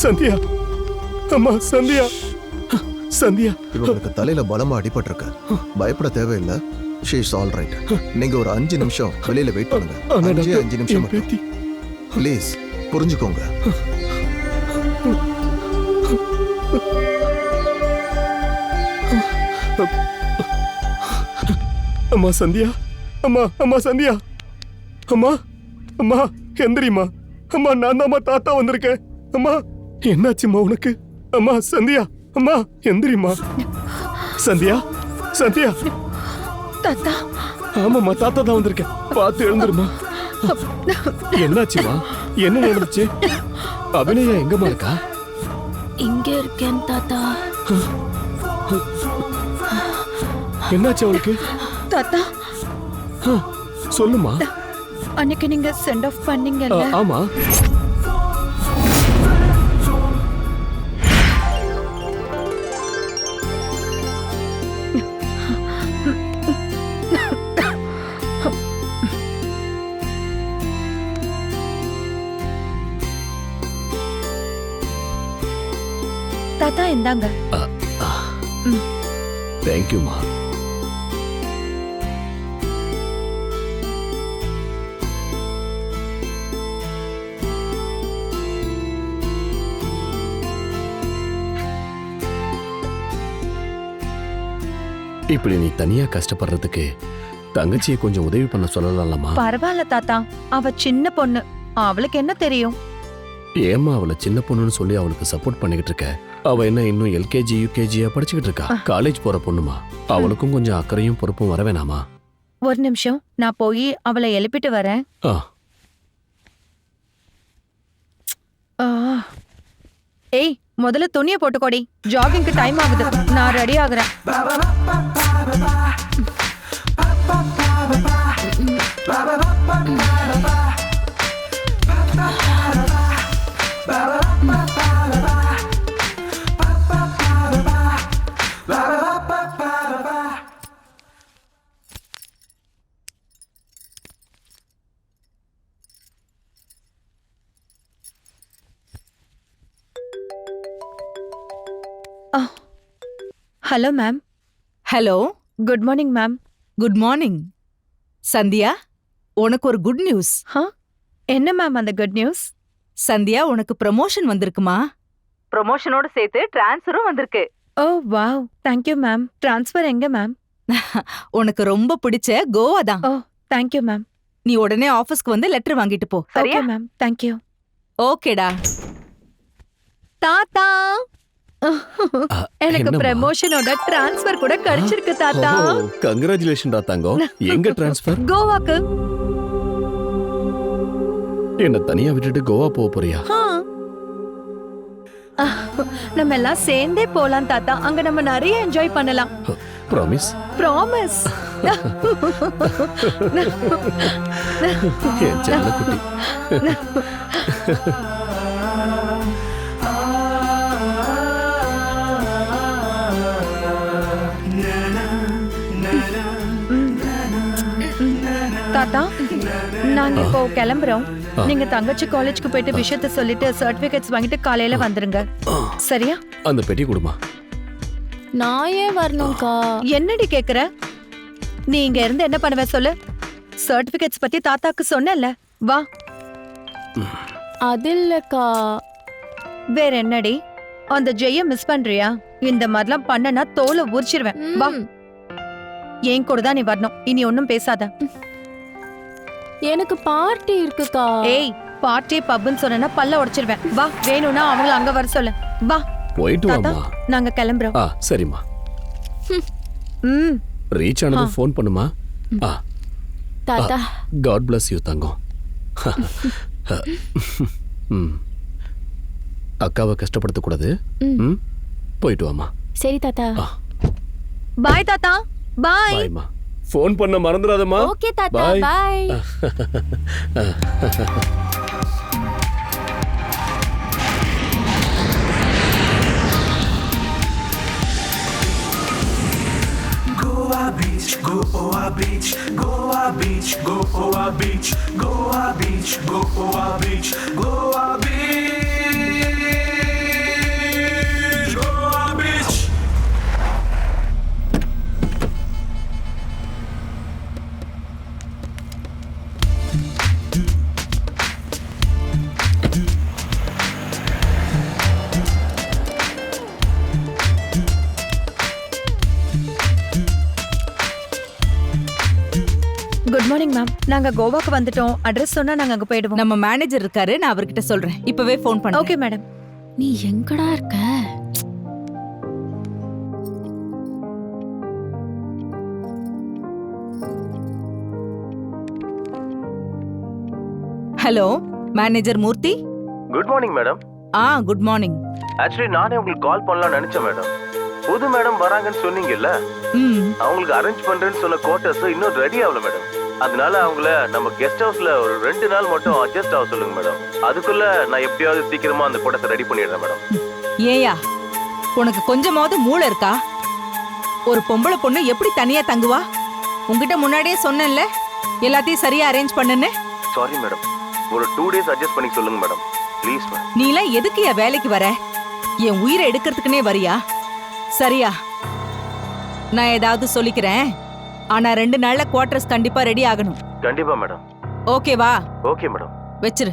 சந்தியா, அம்மா சந்தியா, சந்தியா. இவங்களுக்கு தலையில பலமா அடிபட்டிருக்கு. பயப்பட தேவையில்லை. She is all right. நீங்க ஒரு 5 நிமிஷம் வெளியில வெயிட் பண்ணுங்க. 5 நிமிஷம் ப்ளீஸ், புரிஞ்சுக்கோங்க. அம்மா சந்தியா, அம்மா சந்தியா, அம்மா எந்திரிம்மா. அம்மா நான் தான் தாத்தா வந்திருக்கேன். அம்மா என்னாச்சும்மா உனக்கு? அம்மா சந்தியா, அம்மா எந்திரிம்மா. சந்தியா, தாத்தா. ஆமாம்மா, தாத்தா தான் வந்திருக்கேன். பார்த்து எழுந்துருமா. என்னாச்சுமா? என்ன நடந்துச்சு? அபிநயா எங்கம்மா இருக்கா? இங்க இருக்கேன் தாத்தா. என்னாச்சு அவளுக்கு? தாத்தா சொல்லுமா. அன்னைக்கு நீங்க சென்ட் ஆஃப் பண்ணீங்கல்ல? ஆமா. தாத்தா இந்தாங்க. தேங்க்யூமா. இப்படி நீ தனியா கஷ்டப்படுறதுக்கு தங்கச்சியை கொஞ்சம் உதவி பண்ண சொல்லலாமா? பரவாயில்ல தாத்தா, அவ சின்ன பொண்ணு, அவளுக்கு என்ன தெரியும்? ஏமா அவளை சின்ன பொண்ணுன்னு சொல்லி அவளுக்கு சப்போர்ட் பண்ணிக்கிட்டு இருக்க? அவ என்ன இன்னும் எல்கேஜி யூகேஜியா படிச்சுக்கிட்டு இருக்கா. காலேஜ் போற பொண்ணுமா. அவளுக்கும் கொஞ்சம் அக்கறையும் பொறுப்பும் வர வேணாமா? ஒரு நிமிஷம், நான் போய் அவளை எழுப்பிட்டு வரேன். ஏய், முதல்ல துணியை போட்டுக்கோடி. ஜாகிங்க்கு டைம் ஆகுது. நான் ரெடி ஆகுறேன். Hello ma'am. Hello, good morning ma'am. Good morning. Sandhya, உனக்கு ஒரு குட் நியூஸ். என்ன மேம் அந்த குட் நியூஸ்? சந்தியா, உனக்கு ப்ரமோஷன் வந்திருக்குமா? ப்ரமோஷனோட சேர்த்து டிரான்ஸ்ஃபரும் வந்திருக்கு. Oh wow, thank you ma'am. Transfer எங்க மேம்? உனக்கு ரொம்ப பிடிச்ச கோவா தான். Oh thank you ma'am. நீ உடனே ஆபீஸ்க்கு வந்து லெட்டர் வாங்கிட்டு போ. சரியா மேம்? தேங்க்யூ. ஓகேடா. தாத்தா, எனக்கு ப்ரமோஷனோட டிரான்ஸ்ஃபர் கூட கிடைச்சிருக்கு தாத்தா. கங்க்ராச்சுலேஷன் தங்கம். எங்க டிரான்ஸ்ஃபர்? கோவாக்கு. என்ன தனியா விட்டுட்டு கோவா போக போறியா? நம்ம எல்லாம் சேர்ந்தே போலாம் தாத்தா. அங்க நம்ம நிறைய என்ஜாய் பண்ணலாம். ப்ராமிஸ்? ப்ராமிஸ். என் செல்லக்குட்டி. தாத்தா, நாங்க இப்போ கிளம்புறோம். நீங்க தங்கச்சி காலேஜ்க்கு போயிட்டு விஷயத்த சொல்லிட்டு சர்டிபிகேட்ஸ் வாங்கிட்டு காலையில வந்துருங்க. சரியா? அந்த பெட்டி கொடுமா. நான் ஏன் வரணும்க்கா? என்னடி கேக்குற? நீ இங்க இருந்து என்ன பண்ணுவ சொல்லு? சர்டிபிகேட்ஸ் பத்தி தாத்தாக்கு சொன்னல. வா. அது இல்லக்கா. வேற என்னடி? அந்த ஜெய மிஸ் பண்றியா? இந்த மாதிரிலாம் பண்ணனா தோலை உரிச்சிருவேன். வா. ஏன் கூட தான் நீ வரணும். இனி ஒன்னும் பேசாத. எனக்கு பார்ட்டி இருக்குக்கா. ஏய், பார்ட்டி பப்னு சொன்னா பல்ல உடைச்சிருவேன். வா, வேணும்னா அவங்கள அங்க வர சொல்லு. வா. போயிட்டு வாமா. நாங்க கிளம்புறோம். சரிம்மா. ரீச் ஆனது ஃபோன் பண்ணுமா. தாத்தா, காட் பிளஸ் யூ தங்கம். அக்காவை கஷ்டப்படுத்த கூடாது. போயிட்டு வாமா. சரி தாத்தா. பாய் தாத்தா. பாய். பாய்மா. ஃபோன் பண்ண மறந்துடாதம்மா. ஓகே தாத்தா. பாய். Goa Beach, Goa Beach, Goa Beach, Goa Beach, Goa Beach, Goa Beach, Goa Beach. Ma'am நாங்க கோவாக்கு வந்துட்டோம். அட்ரஸ் சொன்னா நாங்க அங்க போயிடுவோம். நம்ம மேனேஜர் இருக்காரு, நான் அவர்கிட்ட சொல்றேன். இப்பவே ஃபோன் பண்றேன். Okay madam. நீ எங்கடா இருக்க? Hello, manager Murthy. Good morning madam. Good morning. Actually நானே உங்களுக்கு கால் பண்ணலாம்னு நினைச்சேன் மேடம். புது மேடம் வராங்கன்னு சொன்னீங்கல்ல, அவங்களுக்கு அரேஞ்ச் பண்றேன்னு சொன்ன குவார்டர்ஸ் இன்னும் ரெடி ஆகல மேடம். அதனால அவங்கள நம்ம கெஸ்ட் ஹவுஸ்ல ஒரு 2 நாள் மட்டும் அட்ஜஸ்ட் ஆக சொல்லுங்க மேடம். அதுக்குள்ள நான் எப்படியாவது சீக்கிரமா அந்த குவார்டர்ஸ் ரெடி பண்ணிடுறேன் மேடம். ஏயா, உனக்கு கொஞ்சமாவது மூளை இருக்கா? ஒரு பொம்பளை பொண்ணு எப்படி தனியா தங்குவா? உன்கிட்ட முன்னாடியே சொன்னேன்ல எல்லாத்தையும் சரியா அரேஞ்ச் பண்ணுன்னு. சாரி மேடம், ஒரு 2 days அட்ஜஸ்ட் பண்ணி சொல்லுங்க மேடம், ப்ளீஸ் மேடம். நீ எல்லாம் எதுக்கு என் வேலைக்கு வர? என் உயிரை எடுக்கிறதுக்குனே வரியா? சரியா, நான் ஏதாவது சொல்லிக்கிறேன். ஆனா 2 நாள்ல குவார்டர்ஸ் கண்டிப்பா ரெடி ஆகணும். கண்டிப்பா மேடம். ஓகேவா? Okay madam. வெச்சிரு.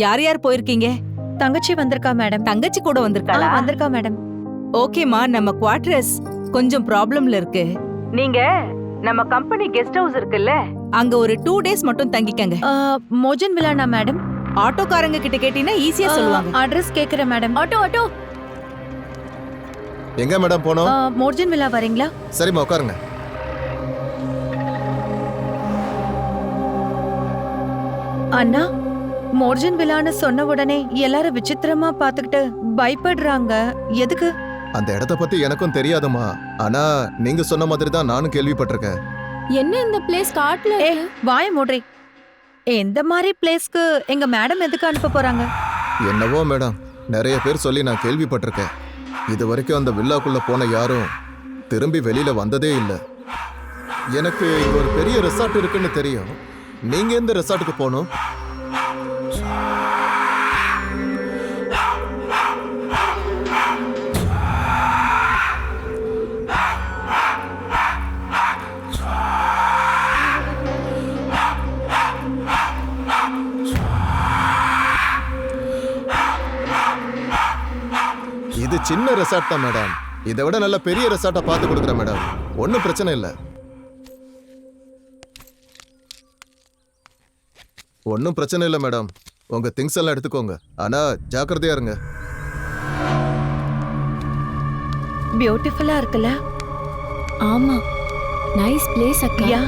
யார் யார் போயிருக்கீங்க? தங்கச்சி வந்திருக்கா மேடம். தங்கச்சி கூட வந்திருக்காளா? வந்திருக்கா மேடம். ஓகேமா, நம்ம குவார்டர்ஸ் கொஞ்சம் ப்ராப்ளம்ல இருக்கு. நீங்க நம்ம கம்பெனி கெஸ்ட் ஹவுஸ் இருக்குல்ல, அங்க ஒரு 2 days மட்டும் தங்கிக்கங்க. மோஜன் விலானா மேடம்? ஆட்டோக்காரங்க கிட்ட கேட்டீங்கன்னா ஈஸியா சொல்லுவாங்க. அட்ரஸ் கேக்குறேன் மேடம். ஆட்டோ. எங்க மேடம் போனோம்? மோஜன் விலா வரீங்களா? சரிம்மா உட்காருங்க. அண்ணா, மோர்ஜன் விலான்னு சொன்ன உடனே எல்லாரும் விசித்திரமா பாத்துக்கிட்டு பயப்படுறாங்க. எதுக்கு? அந்த இடத்த பத்தி எனக்கும் தெரியாதுமா. ஆனா நீங்க சொன்ன மாதிரி தான் நானும் கேள்விப்பட்டிருக்கேன். என்ன இந்த பிளேஸ் காட்ல ஏ வாய மூடுறி. எந்த மாதிரி பிளேஸ்க்கு எங்க மேடம் எதுக்கு அனுப்ப போறாங்க? என்னவோ மேடம், நிறைய பேர் சொல்லி நான் கேள்விப்பட்டிருக்கேன். இது வரைக்கும் அந்த வில்லாக்குள்ள போன யாரும் திரும்பி வெளியில வந்ததே இல்லை. எனக்கு இங்க ஒரு பெரிய ரெசார்ட் இருக்குன்னு தெரியும். நீங்க எந்த ரெசார்ட்டுக்கு போகணும்? இது சின்ன ரெசார்ட் தான் மேடம். இதை விட நல்ல பெரிய ரெசார்ட்டா பார்த்து கொடுக்குறேன் மேடம். ஒன்றும் பிரச்சனை இல்லை. ஒன்றும் பிரச்சனை இல்லை மேடம். உங்க திங்ஸ் எல்லாம் எடுத்துக்கோங்க. ஆனா ஜாக்கிரதையா இருங்க. பியூட்டிஃபுல்லா இருக்குல்ல? ஆமா, நைஸ் பிளேஸ் அக்கா. யா.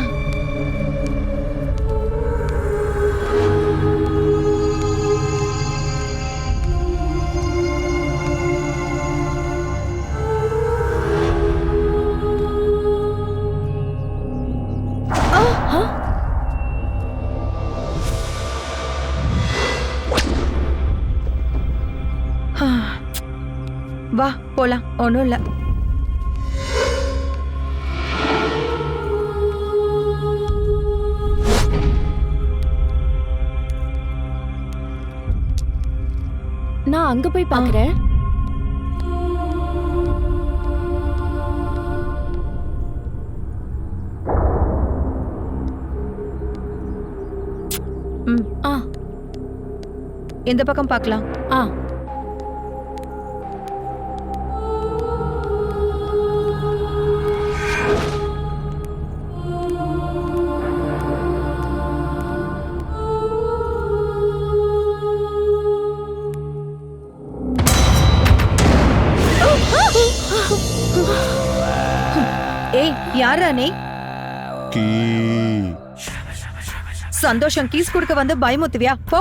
வா போலாம். ஒன்றும் இல்லை. நான் அங்க போய் பாக்குறேன். இந்த பக்கம் பார்க்கலாம். ஏய், யாரா நீ? சந்தோஷம் கீஸ் கொடுக்க வந்து பயமுத்துவியா? போ.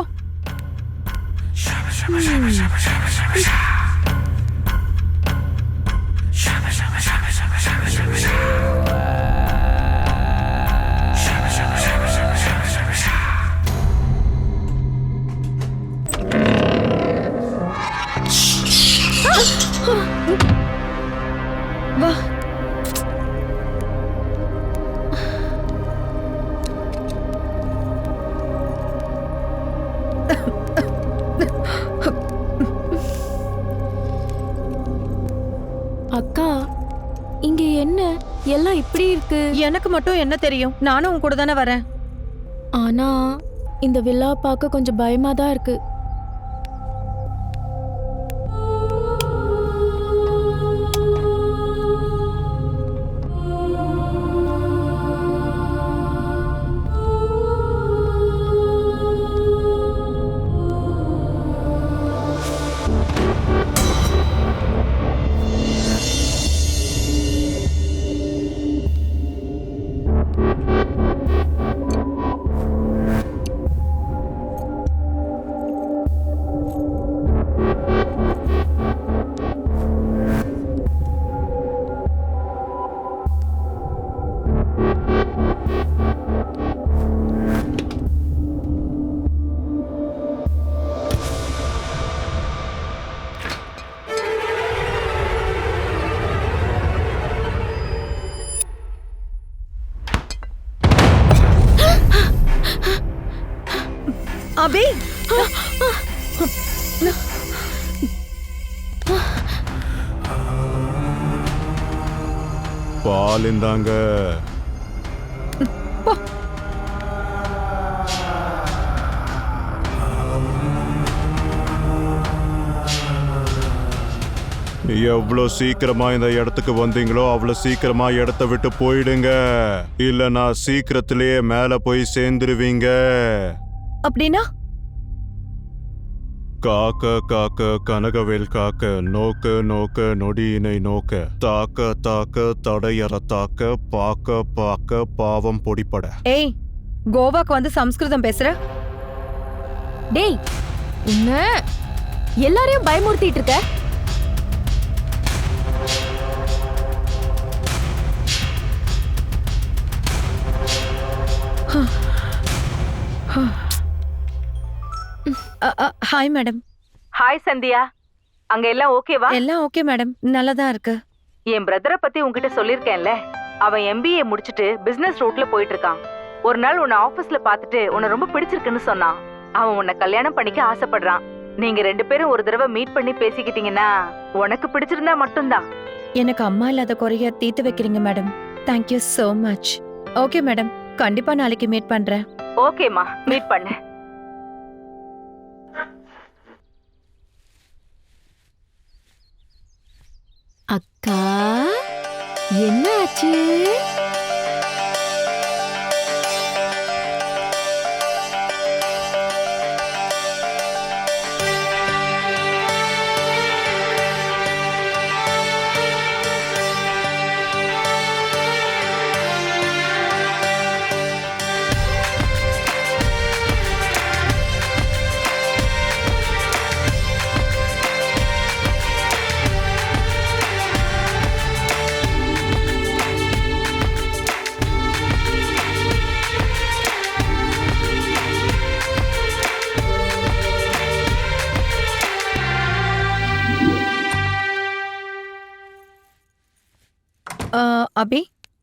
வா. அக்கா, இங்க என்ன எல்லாம் இப்படி இருக்கு? எனக்கு மட்டும் என்ன தெரியும்? நானும் உன் கூட தானே வரேன். ஆனா இந்த வில்லா பார்க்க கொஞ்சம் பயமா தான் இருக்கு. அபி பால் இந்தாங்க. எவ்வளோ சீக்கிரமா இந்த இடத்துக்கு வந்தீங்களோ அவ்வளோ சீக்கிரமா இடத்த விட்டு போயிடுங்க, இல்ல நான் சீக்கிரத்திலேயே மேல போய் சேர்ந்துருவீங்க. அப்படின்னா காக்க காக்க கனகவேல் காக்க, நோக்க நோக்க நொடியினை நோக்க, தாக்க தாக்க தடையற தாக்க, பாக்க பாக்க பாவம் பொடிப்பட. ஏய், கோவாக்கு வந்து சம்ஸ்கிருதம் பேசுற? டேய், உன்ன எல்லாரையும் பயமுறுத்திட்டு இருக்க. Hi madam. ஹாய் சந்தியா, அங்க எல்லாம் ஓகேவா? எல்லாம் ஓகே மேடம், நல்லதா இருக்கு. என் பிரதரை பத்தி உன்கிட்ட சொல்லிருக்கேன்ல, அவன் MBA முடிச்சிட்டு பிசினஸ் ரூட்ல போயிட்டு இருக்கான். ஒரு நாள் உன்னை ஆபீஸ்ல பாத்துட்டு உன்னை ரொம்ப பிடிச்சிருக்குன்னு சொன்னான். அவன் உன்னை கல்யாணம் பண்ணிக்க ஆசைப்படுறான். நீங்க 2 பேரும் ஒரு தடவை மீட் பண்ணி பேசிக்கிட்டீங்கன்னா உனக்கு பிடிச்சிருந்தா மட்டும்தான். எனக்கு அம்மா இல்லாத குறைய தீர்த்து வைக்கிறீங்க madam. Thank you so much. Okay madam, கண்டிப்பா நாளைக்கு மீட் பண்றேன். ஓகேமா, மீட் பண்ணு. அக்கா, என்ன ஆச்சு? அபி,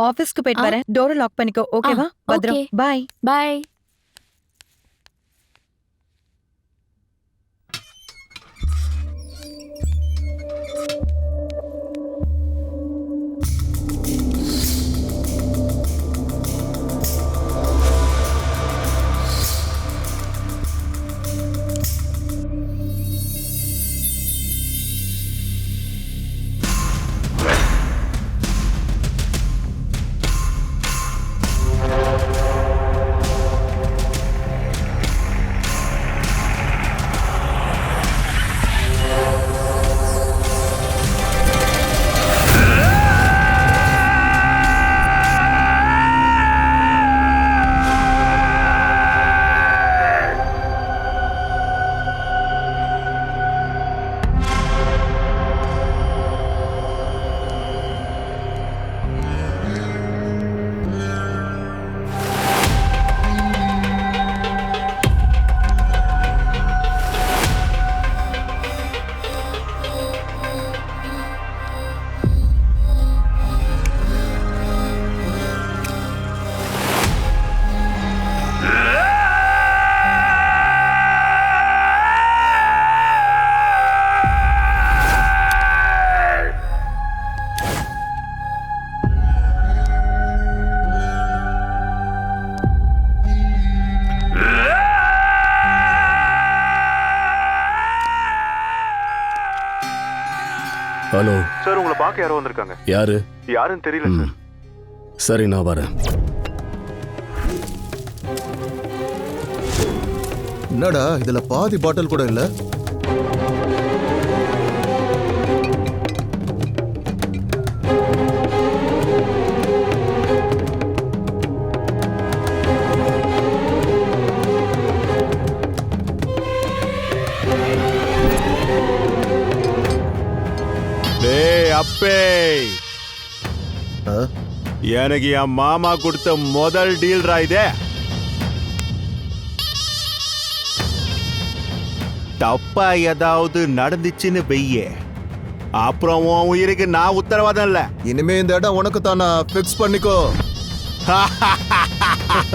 ஆபீஸ்க்கு போயிட்டு வரேன். டோரை லாக் பண்ணிக்கோ, ஓகேவா? பத்ரம், பாய். பாய். ஹலோ சார், உங்களை பார்க்க யாரோ வந்திருக்காங்க. யாரு? யாருன்னு தெரியல சார். சரி, நான் வரேன். என்னடா இதுல பாதி பாட்டில் கூட இல்ல? அப்பே, எனக்கு என் மாமா கொடுத்த முதல் டீல்ரா இதே. தப்பா ஏதாவது நடந்துச்சுன்னு வெய்ய, அப்புறம் உன் உயிருக்கு நான் உத்தரவாதம் இல்ல. இனிமே இந்த இடம் உனக்கு தானா? பிக்ஸ் பண்ணிக்கோ.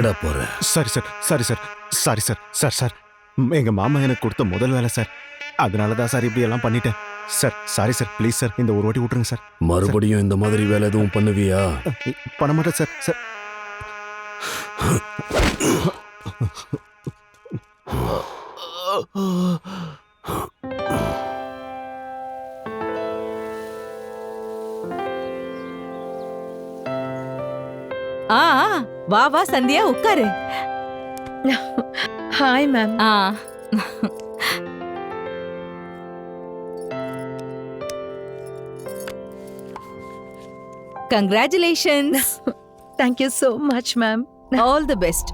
எங்கடா போற? Sorry sir sorry sir sorry sir sir sir எங்க மாமா எனக்கு கொடுத்த முதல் வேலை சார். அதனால தான் சார் இப்படி எல்லாம் பண்ணிட்டேன் sir. Sorry sir please sir இந்த ஒரு வாட்டி விட்டுருங்க சார். மறுபடியும் இந்த மாதிரி வேலை எதுவும் பண்ணுவியா? பண்ண மாட்டேன் சார் சார். வா வா சந்தியா உட்காரு. Hi ma'am. Congratulations. Thank you so much ma'am. All the best.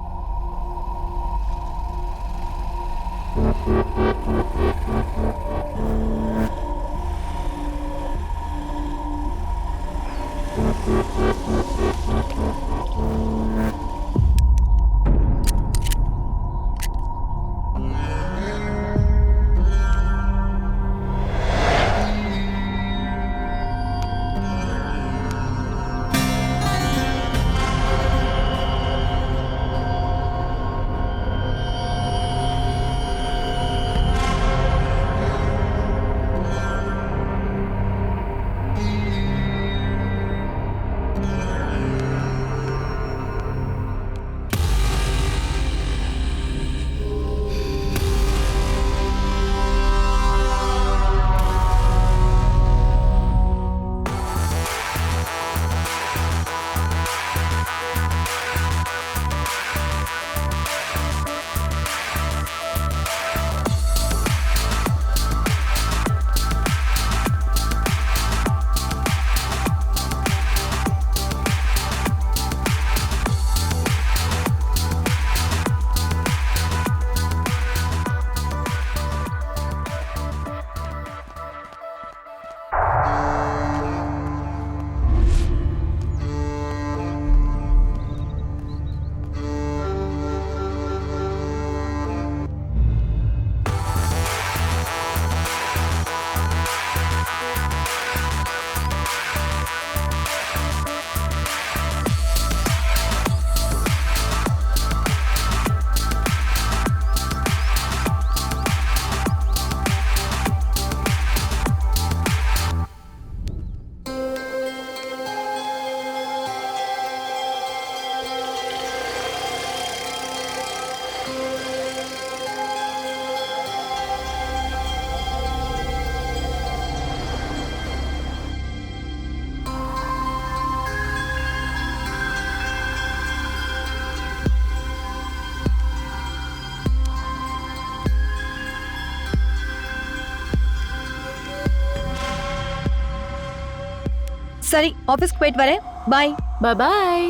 சரி ஆபீஸ்க்கு போயிட்டு வரேன். பாய். பாய்.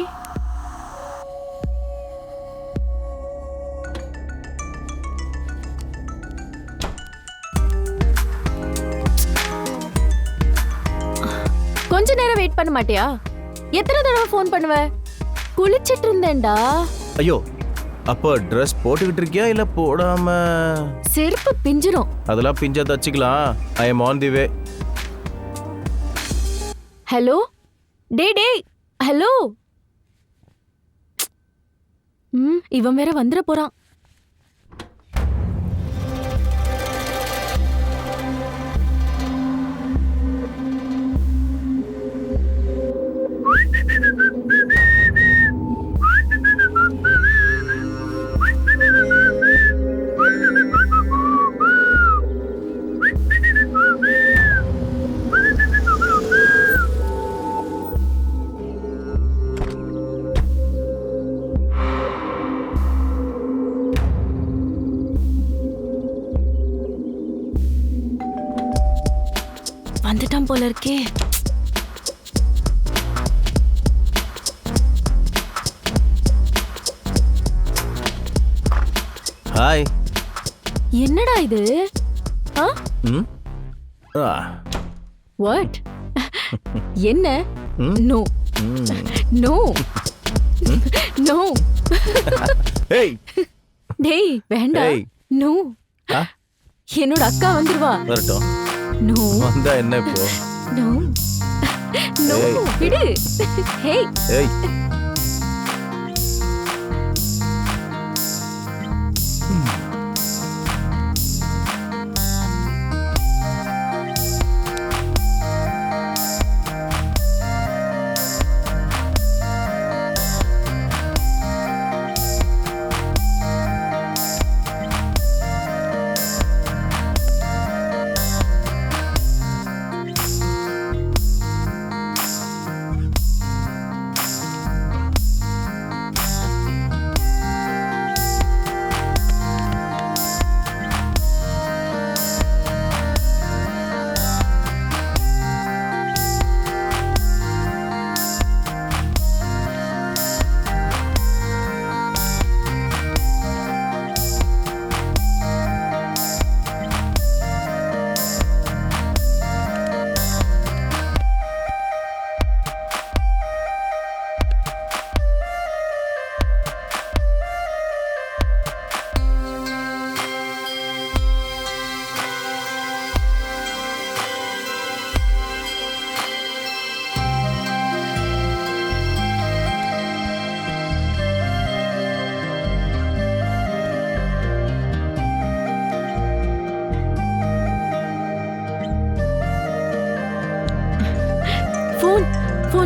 கொஞ்ச நேரம் வெயிட் பண்ண மாட்டியா? எத்தனை தடவை ஃபோன் பண்ணுவ? குளிச்சிட்டு இருந்தேன்டா. ஐயோ, அப்போ ட்ரெஸ் போட்டுக்கிட்டு இருக்கியா இல்ல போடாம? செருப்பு பிஞ்சிரும். அதெல்லாம் பிஞ்சா தச்சுக்கலாம். I am on the way. Hello டே ஹலோ. இவன் வேற வந்துட போறான். வந்துட்டான் போல இருக்கே. ஹாய். என்னடா இது? வாட்? என்ன? No no no. ஏய் டேய் வேண்டாம். நோ. என்னோட அக்கா வந்துருவா. வரட்டும். நோ. வந்தா என்ன இப்போ? நோ நோ விடு. ஹே ஏய்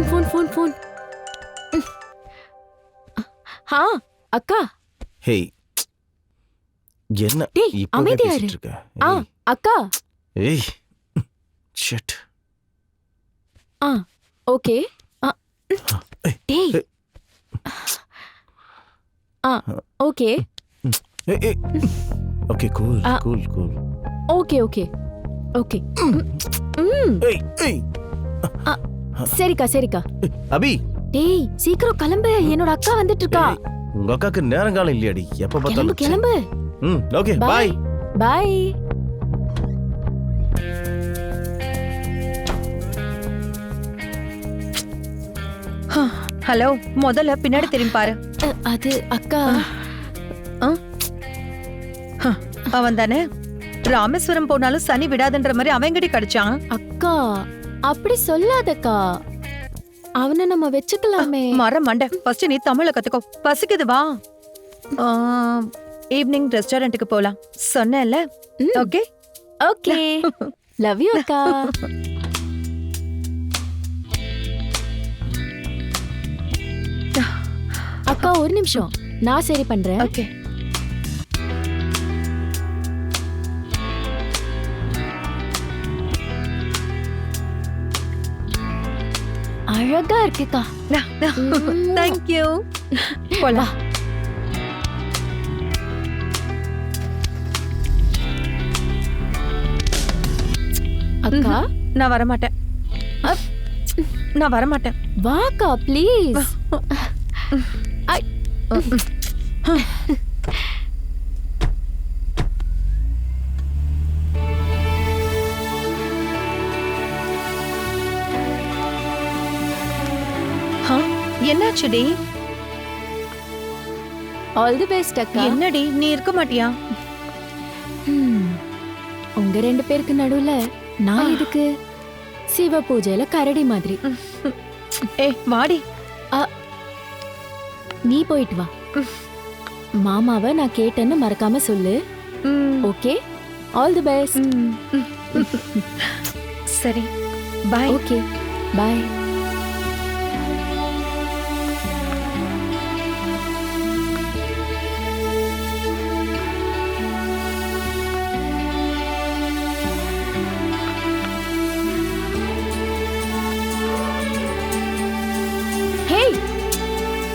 ஃபோன் ஃபோன் ஃபோன் ஃபோன். அக்கா. ஹேய் என்ன டேய், இப்போ அமைதியா பேசிட்டு இரு. இருக்க? அக்கா. ஏய் ஷிட். ஓகே. டேய். Okay. Okay cool cool cool. Okay okay okay. ஏய் ஏய் சரிக்கா சரிக்கா. அபி டேய் சீக்கிரம் கிளம்பு, என்னோட அக்கா வந்துட்டு இருக்கா. உங்க அக்காக்கு நேரங்காலம் இல்லையாடி, எப்ப கிளம்பு பார்த்தாலும். கிளம்பு. Okay bye by. ஹலோ, முதல்ல பின்னாடி திரும்பி பாரு. அது அக்கா. அவன் தானே ராமேஸ்வரம் போனாலும் சனி விடாதுன்ற மாதிரி அவங்கடி கடிச்சான். அக்கா அப்படி சொல்லாதக்கா, அவனை நம்ம வச்சுக்கலாமே. மர மண்டை, ஃபர்ஸ்ட் நீ தமிழ கத்துக்கோ. பசிக்குது வா. ஈவினிங் ரெஸ்டாரண்ட்டுக்கு போலாம் சொன்னேன்ல. Okay okay. லவ் யூ அக்கா. அக்கா ஒரு நிமிஷம், நான் சரி பண்றேன். ஓகே. அழகா இருக்குக்கா. Thank you. போலாம். அக்கா நான் வரமாட்டேன். நான் வரமாட்டேன். வாக்கா ப்ளீஸ். என்னாச்சுடி? ஆல் தி பெஸ்ட் அக்கா. என்னடி நீ இருக்க மாட்டியா? உங்க ரெண்டு பேருக்கு நடுவுல நான் எதுக்கு? சிவ பூஜையில கரடி மாதிரி. ஏய் வாடி. நீ போயிட்டு வா. மாமாவை நான் கேட்டேன்னு மறக்காம சொல்லு. Okay, all the best. சரி பை. Okay bye.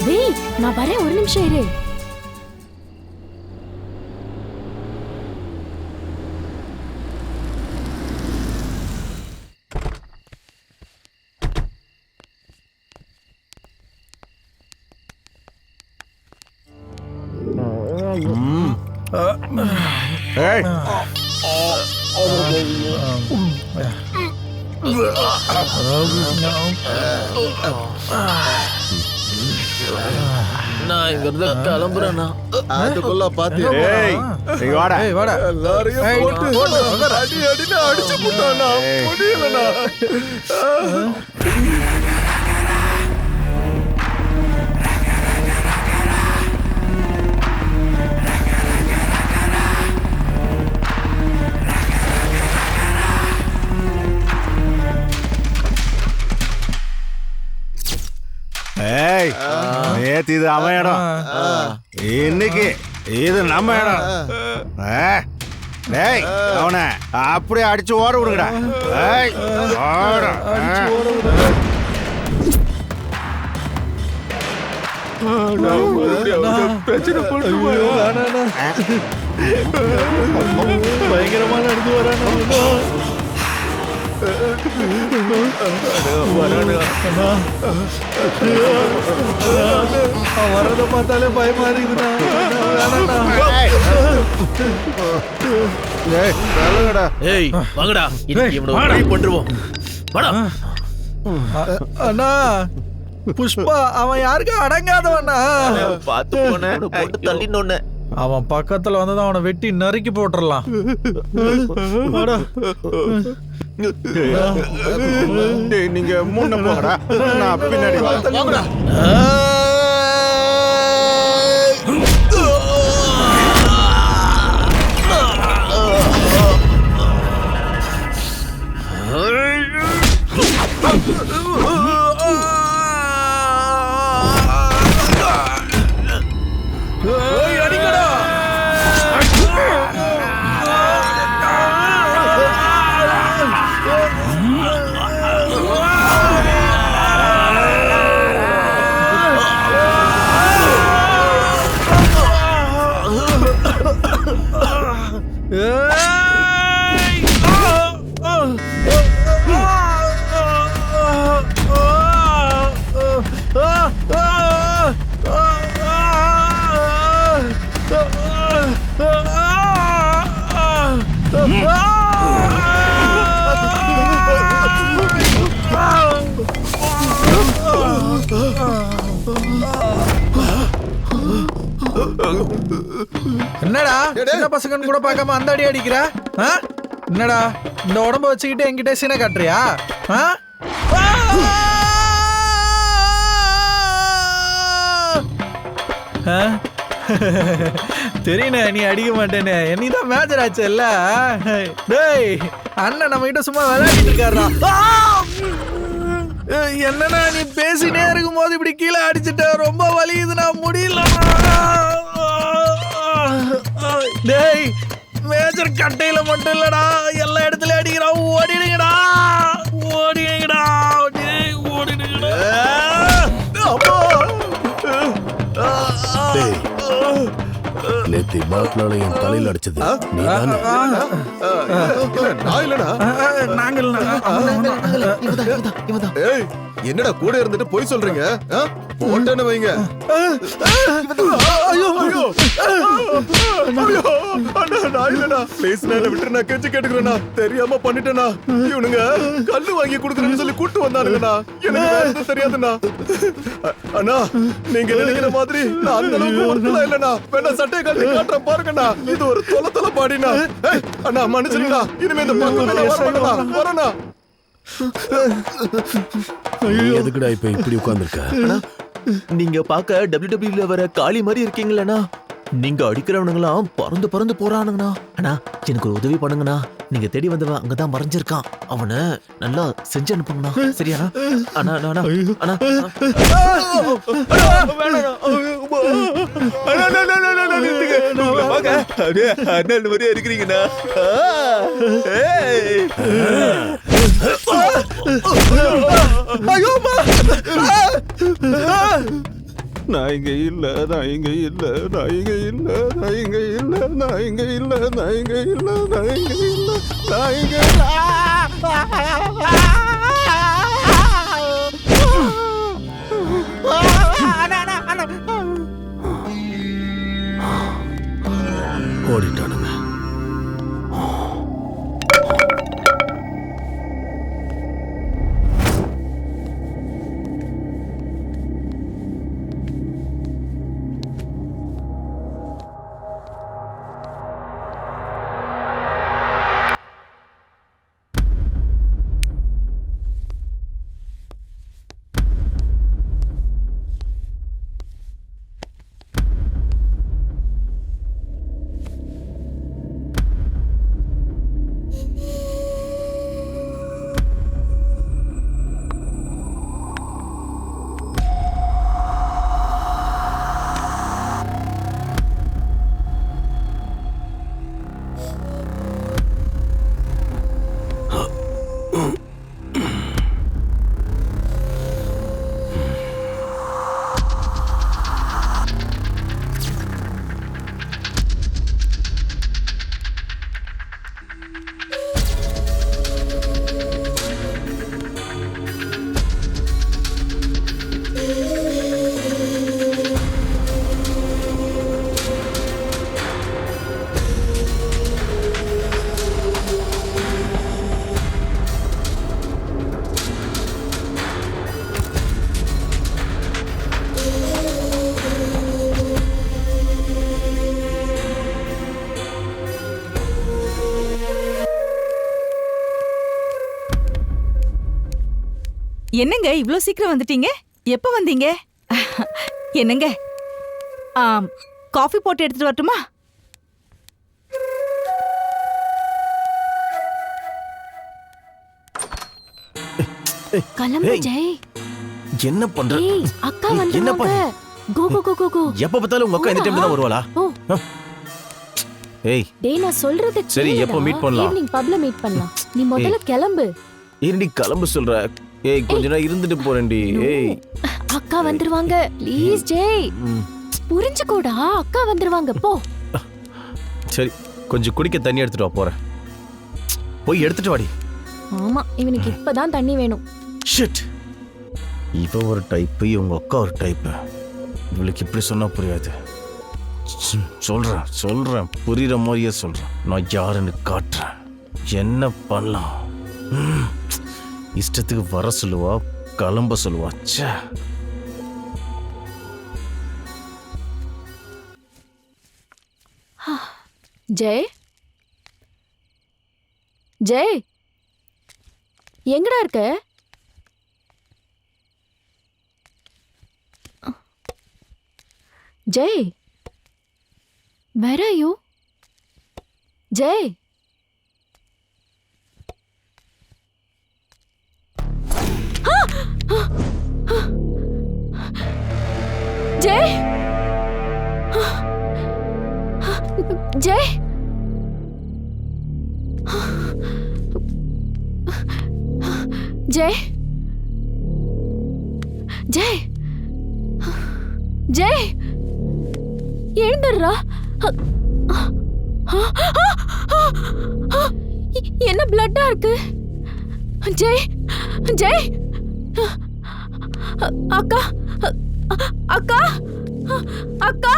வெயிட், நான் வரேன், ஒரு நிமிஷம் இரு. நான் இங்க இருந்து கிளம்புறேன்னா அதுக்குள்ள பாத்து வாடா. எல்லாரையும் போட்டு அடி அடின்னு அடிச்சு போட்டானா முடியலண்ணா. ஏய், நேத்து இது அவன் இடம், இன்னைக்கு இது நம்ம இடம். டேய், அவனை அப்படியே அடிச்சு ஓட விடுங்கடா. ஏய், ஓட. பிரச்சனை பயங்கரமா நடந்து வரானா. வரத பார்த்தாலே பயமா இருக்குதுண்ணா. ஏய் வாங்கடா, இன்னைக்கு இவனை ஒரு வழி பண்ணிடுவோம். வாடா. அண்ணா புஷ்பா, அவன் யாருக்கும் அடங்காதவண்ணா. பார்த்து போனேன், போட்டு தள்ளினோன்னு. அவன் பக்கத்துல வந்து அவனை வெட்டி நறுக்கி போட்டுடலாம். நீங்க முன்ன போங்கடா, நான் பின்னாடி வாங்கடா. என்னடா சின்ன பசங்கன்னு கூட பார்க்காம அந்த அடி அடிக்கிற? என்னடா இந்த உடம்ப வச்சுக்கிட்டு என்கிட்ட சீனை காட்டுறியா? தெரியுண்ணே நீ அடிக்க மாட்டேன்னு. என்னதான் மேஜர் ஆச்சு இல்ல? டேய் அண்ணன் நம்ம கிட்ட சும்மா விளையாடிட்டு இருக்காருடா. என்னன்னா நீ பேசினே இருக்கும் போது இப்படி கீழே அடிச்சுட்ட, ரொம்ப வலிக்குது, நான் முடியல. டேய் மேஜர் கட்டையில மட்டும் இல்லடா, எல்லா இடத்துலயும் அடிக்கிறா. ஓடிடுங்கடா ஓடிடுங்கடா ஓடிடுங்கடா. நேத்தி பாட்லால என் தலையில அடிச்சது நீதானே? நான் இல்லடா. ஏய் என்னடா கூட இருந்துட்டு போய் சொல்றீங்க? போட்டேன்னு வைங்க. ஐயோ ஐயோ ஐயோ அண்ணா நான் இல்லடா. ப்ளீஸ் நான் விட்டு நான் கெஞ்சி கேட்டுக்கிறேண்ணா. தெரியாம பண்ணிட்டேனா. இவனுங்க கல்லு வாங்கி கொடுக்குறேன்னு சொல்லி கூட்டு வந்தானுங்கண்ணா. எனக்கு வேற எதுவும் தெரியாதுண்ணா. அண்ணா நீங்க நினைக்கிற மாதிரி நான் அந்த அளவுக்கு ஒருத்தலா இல்லண்ணா. வேணா சட்டையை கட்டி காட்டுறேன் பாருங்கண்ணா. இது ஒரு தொலை பாடினா. அண்ணா மன்னிச்சிருக்கா. இனிமே இந்த பக்கம் வரண்ணா. எதுக்குடா இப்ப இப்படி உட்கார்ந்துருக்க? நீங்க பாக்க WWE வர காளி மாதிரி இருக்கீங்களா? நீங்க அடிக்கிறவனுங்களாம் பறந்து பறந்து போறானுங்கண்ணா. அண்ணா எனக்கு ஒரு உதவி பண்ணுங்கண்ணா. நீங்க தேடி வந்தவன் அங்கதான் மறைஞ்சிருக்கான். அவனை நல்லா செஞ்சு அனுப்புங்கண்ணா. சரியாண்ணா? அண்ணா அண்ணா அண்ணா அண்ணன் மாதிரியா இருக்கிறீங்கண்ணா. நான் இங்க இல்ல நான் இங்க இல்ல நான் இங்க இல்ல நான் இங்க இல்ல நான் இங்க இல்ல நான் இங்க இல்ல நான் இங்க இல்ல நான் இங்க ஓடிட்டானுங்க. என்னங்க இவ்ளோ சீக்கிரம் வந்துட்டீங்க? எப்ப வந்தீங்க? என்னங்க காஃபி போட்டு எடுத்துட்டு வரட்டுமா? கிளம்பு ஜெய். என்ன பண்ற? அக்கா வந்துருவாங்க. கோ கோ கோ கோ கோ. எப்ப பார்த்தாலும் உங்க அக்கா இந்த டைம்ல தான் வருவாளா? ஏய் டேய் நான் சொல்றது சரி எப்ப மீட் பண்ணலாம்? ஈவினிங் பப்ல மீட் பண்ணலாம். நீ முதல்ல கிளம்பு. இருடி கிளம்பு சொல்ற. ஏய் கொஞ்ச நேரம் இருந்துட்டு போறேன்டி. ஏய் அக்கா வந்துருவாங்க. ப்ளீஸ் ஜெய். புரிஞ்சுக்கோடா, அக்கா வந்துருவாங்க போ. சரி கொஞ்சம் குடிக்க தண்ணி எடுத்துட்டு வா, போறேன். போய் எடுத்துட்டு வாடி. ஆமா, இவனுக்கு இப்பதான் தண்ணி வேணும். ஷிட், இவ ஒரு டைப்பு, இவங்க அக்கா ஒரு டைப்பு. இவளுக்கு இப்படி சொன்னா புரியாது. சொல்றேன் புரியுற மாதிரியே சொல்றேன். நான் யாருன்னு காட்டுறேன். என்ன பண்ணலாம்? இஷ்டத்துக்கு வர சொல்லுவா, கிளம்ப சொல்லுவா. ச்சே. ஜெய், ஜெய், எங்கடா இருக்க? Jai, where are you? Jai, Jai, Jai, Jai, Jai, Jai, எழுந்துடுறா. என்ன பிளட்டா இருக்கு? ஜெய், ஜெய், அக்கா, அக்கா, அக்கா,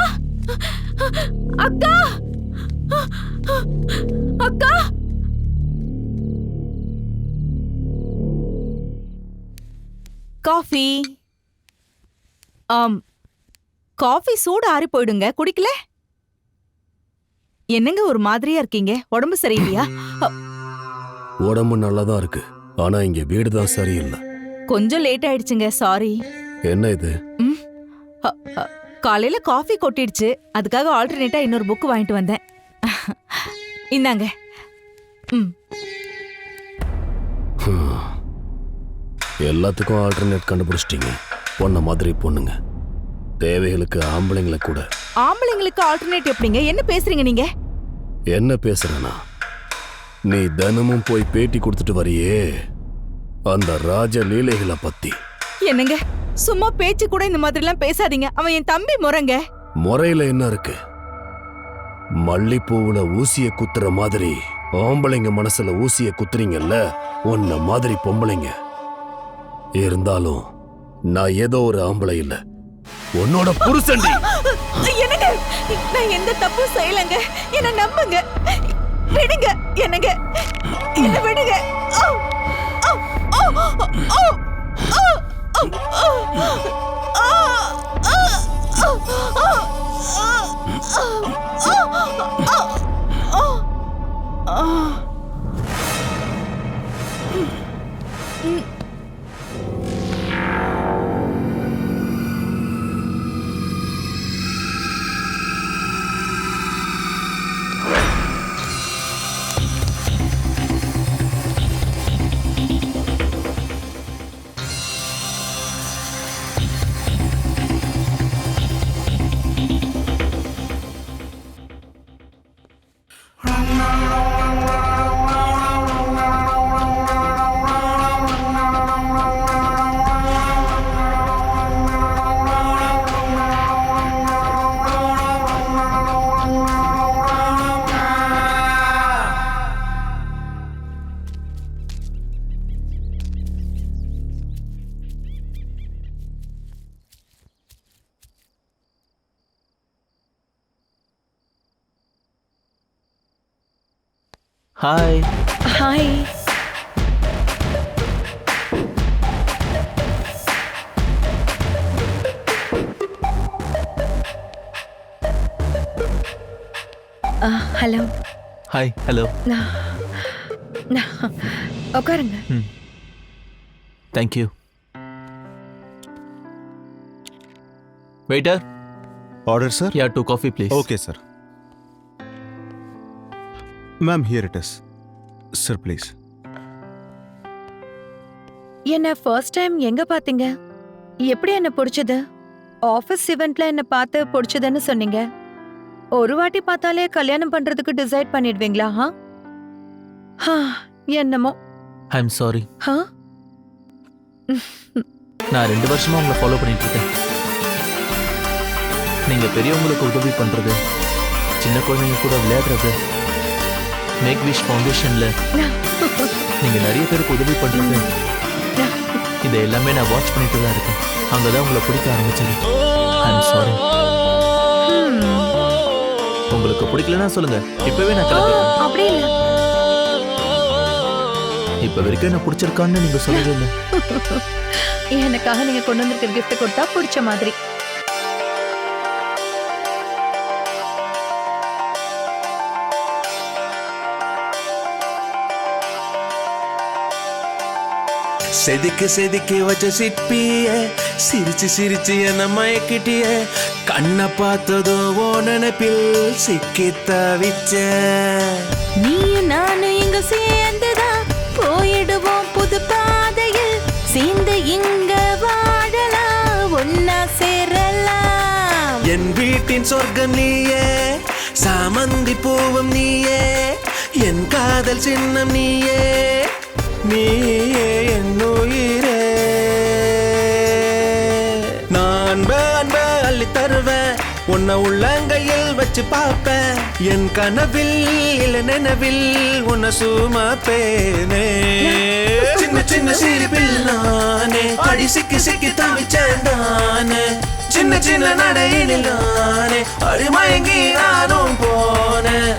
அக்கா, அக்கா. காஃபி. காஃபி சூடு ஆறி போயிடுங்க, குடிக்கல? என்னங்க ஒரு மாதிரியா இருக்கீங்க? உடம்பு சரியில்லையா? உடம்பு நல்லாதான் இருக்கு, ஆனா இங்க வீடு தான் சரியில்லை. கொஞ்சம் லேட் ஆயிடுச்சுங்க, சாரி. என்ன இது? காலையில காஃபி கொட்டிடுச்சு, அதுக்காக ஆல்டர்னேட்டா இன்னொரு புக் வாங்கிட்டு வந்தேன். இந்தாங்க. எல்லாத்துக்கும் ஆல்டர்னேட் கண்டுபிடிச்சிட்டீங்க. பொண்ண மாதிரி பொண்ணுங்க, தேவைகளுக்கு ஆம்பளைங்களை கூட. ஆம்பளைங்களுக்கு ஆல்டர்னேட் எப்படிங்க? என்ன பேசுறீங்க நீங்க? என்ன பேசுறேன்னா, நீ தினமும் போய் பேட்டி கொடுத்துட்டு வரியே, அந்த ராஜ லீலைகளை பத்தி. என்னங்க சும்மா பேச்சு கூட இந்த மாதிரி எல்லாம் பேசாதீங்க. அவன் என் தம்பி முறைங்க. முறையில என்ன இருக்கு? மல்லிப்பூவுல ஊசிய குத்துற மாதிரி ஆம்பளைங்க மனசுல ஊசிய குத்துறீங்கல்ல, உன்ன மாதிரி பொம்பளைங்க. இருந்தாலும் நான் ஏதோ ஒரு ஆம்பளை இல்ல, உன்னோட புருஷன்டி. என்னங்க, நான் எந்த தப்பும் செய்யலங்க, என்ன நம்புங்க. விடுங்க என்னங்க, என்ன விடுங்க. Hi. Hi. Hello. Hi. Hello. உட்காருங்க. Thank you. Waiter. Order, sir? Yeah, 2 coffee, please. Okay, sir. Ma'am, here it is. Sir, please. என்ன ஃபர்ஸ்ட் டைம் எங்க பாத்தீங்க? எப்படி என்ன பிடிச்சது? ஆபீஸ் இவெண்ட்ல என்ன பார்த்து பிடிச்சதுன்னு சொன்னீங்க. ஒரு வாட்டி பார்த்தாலே கல்யாணம் பண்றதுக்கு டிசைட் பண்ணிடுவீங்களா? என்னமோ. I'm sorry. Huh? நான் 2 வருஷமா உங்களை ஃபாலோ பண்ணிட்டு இருக்கேன். நீங்க பெரியவங்களுக்கு உதவி பண்றது, சின்ன குழந்தைங்க கூட விளையாடுறது, மேக் விஷ் ஃபவுண்டேஷன்ல நீங்க நிறைய பேருக்கு உதவி பண்றது இதை எல்லாமே நான் வாட்ச் பண்ணிட்டு தான் இருக்கேன். அங்கதான் உங்களை பிடிக்க ஆரம்பிச்சது. I'm sorry. உங்களுக்கு பிடிக்கலன்னா சொல்லுங்க, இப்பவே நான் கிளம்புறேன். அப்படி இல்ல. இப்ப வரைக்கும் என்ன பிடிச்சிருக்கான்னு நீங்க சொல்லவே இல்லை. எனக்காக நீங்க கொண்டு வந்திருக்கிற கிஃப்ட் கொடுத்தா பிடிச்ச மாதிரி. செதுக்கு செதுக்கி வச்ச சிற்பிய சிரிச்சு சிரிச்சு என்ன மயக்கிட்டிய கண்ணை பார்த்ததோ ஓ நினைப்பில் சிக்கி தவிச்ச. நீயும் நானும் இங்க சேர்ந்துதான் போயிடுவோம் புது பாதையில், சேர்ந்து இங்க வாழலாம், ஒன்னா சேரலாம். என் வீட்டின் சொர்க்கம் நீயே, சாமந்தி பூவும் நீயே, என் காதல் சின்னம் நீயே, நீயே என் உயிரே. நான் அன்ப அள்ளி தருவேன், உன்னை உள்ளங்கையில் வச்சு பார்ப்பேன், என் கனவில் இல்ல நினைவில் உன்னை சுமப்பேனே. சின்ன சின்ன சிரிப்பில் நானே அடி சிக்கி சிக்கி தவிச்சேன் தானே, சின்ன சின்ன நடையினில் நானே அடி மயங்கி நானும் போனேன்.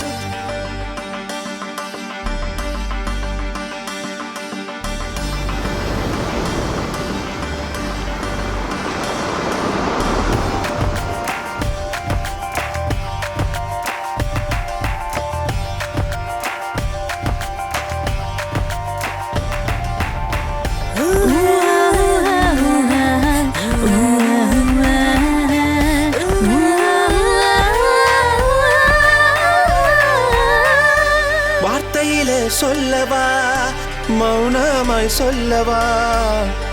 சொல்லவா மௌனமாய் சொல்லவா,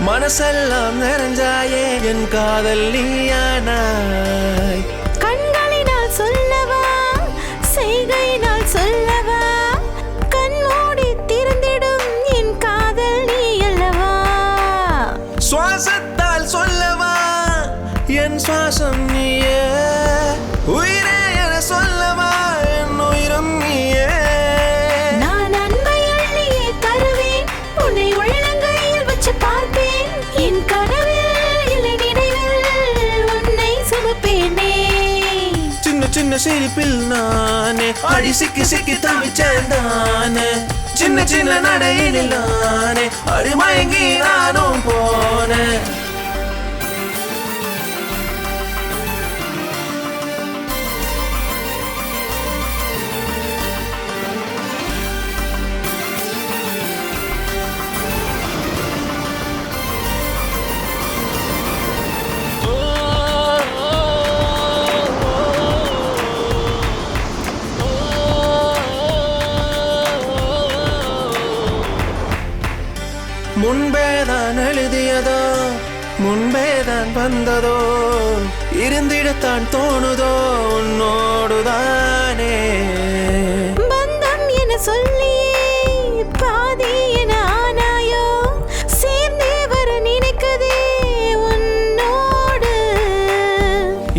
மனசெல்லாம் நிறைஞ்சாயே என் காதல் நீயானாய். கண்களினால் சொல்லவா செய்கையினால் சொல்லவா, கண்மூடி திறந்திடும் என் காதல் நீ அல்லவா. சுவாசத்தால் சொல்லவா என் சுவாசம் நீயே, உயிரே என சொல்லவா என் உயிரும் நீயே. என் கனவில் இல்லை நினைவில் உன்னை சுமப்பேனே. சின்ன சின்ன சிரிப்பில் நானே அடி சிக்கி சிக்கி தவிச்சேன் தானே, சின்ன சின்ன நடையினில் நானே அடி மயங்கி நானும் போனேன். முன்பேதான் எழுதியதோ முன்பேதான் வந்ததோ, இருந்திடத்தான் தோணுதோ உன்னோடுதானே. பந்தம் என சொல்லி பாதி என ஆனாயோ, சேர்ந்தே வர நினைக்கதே உன்னோடு.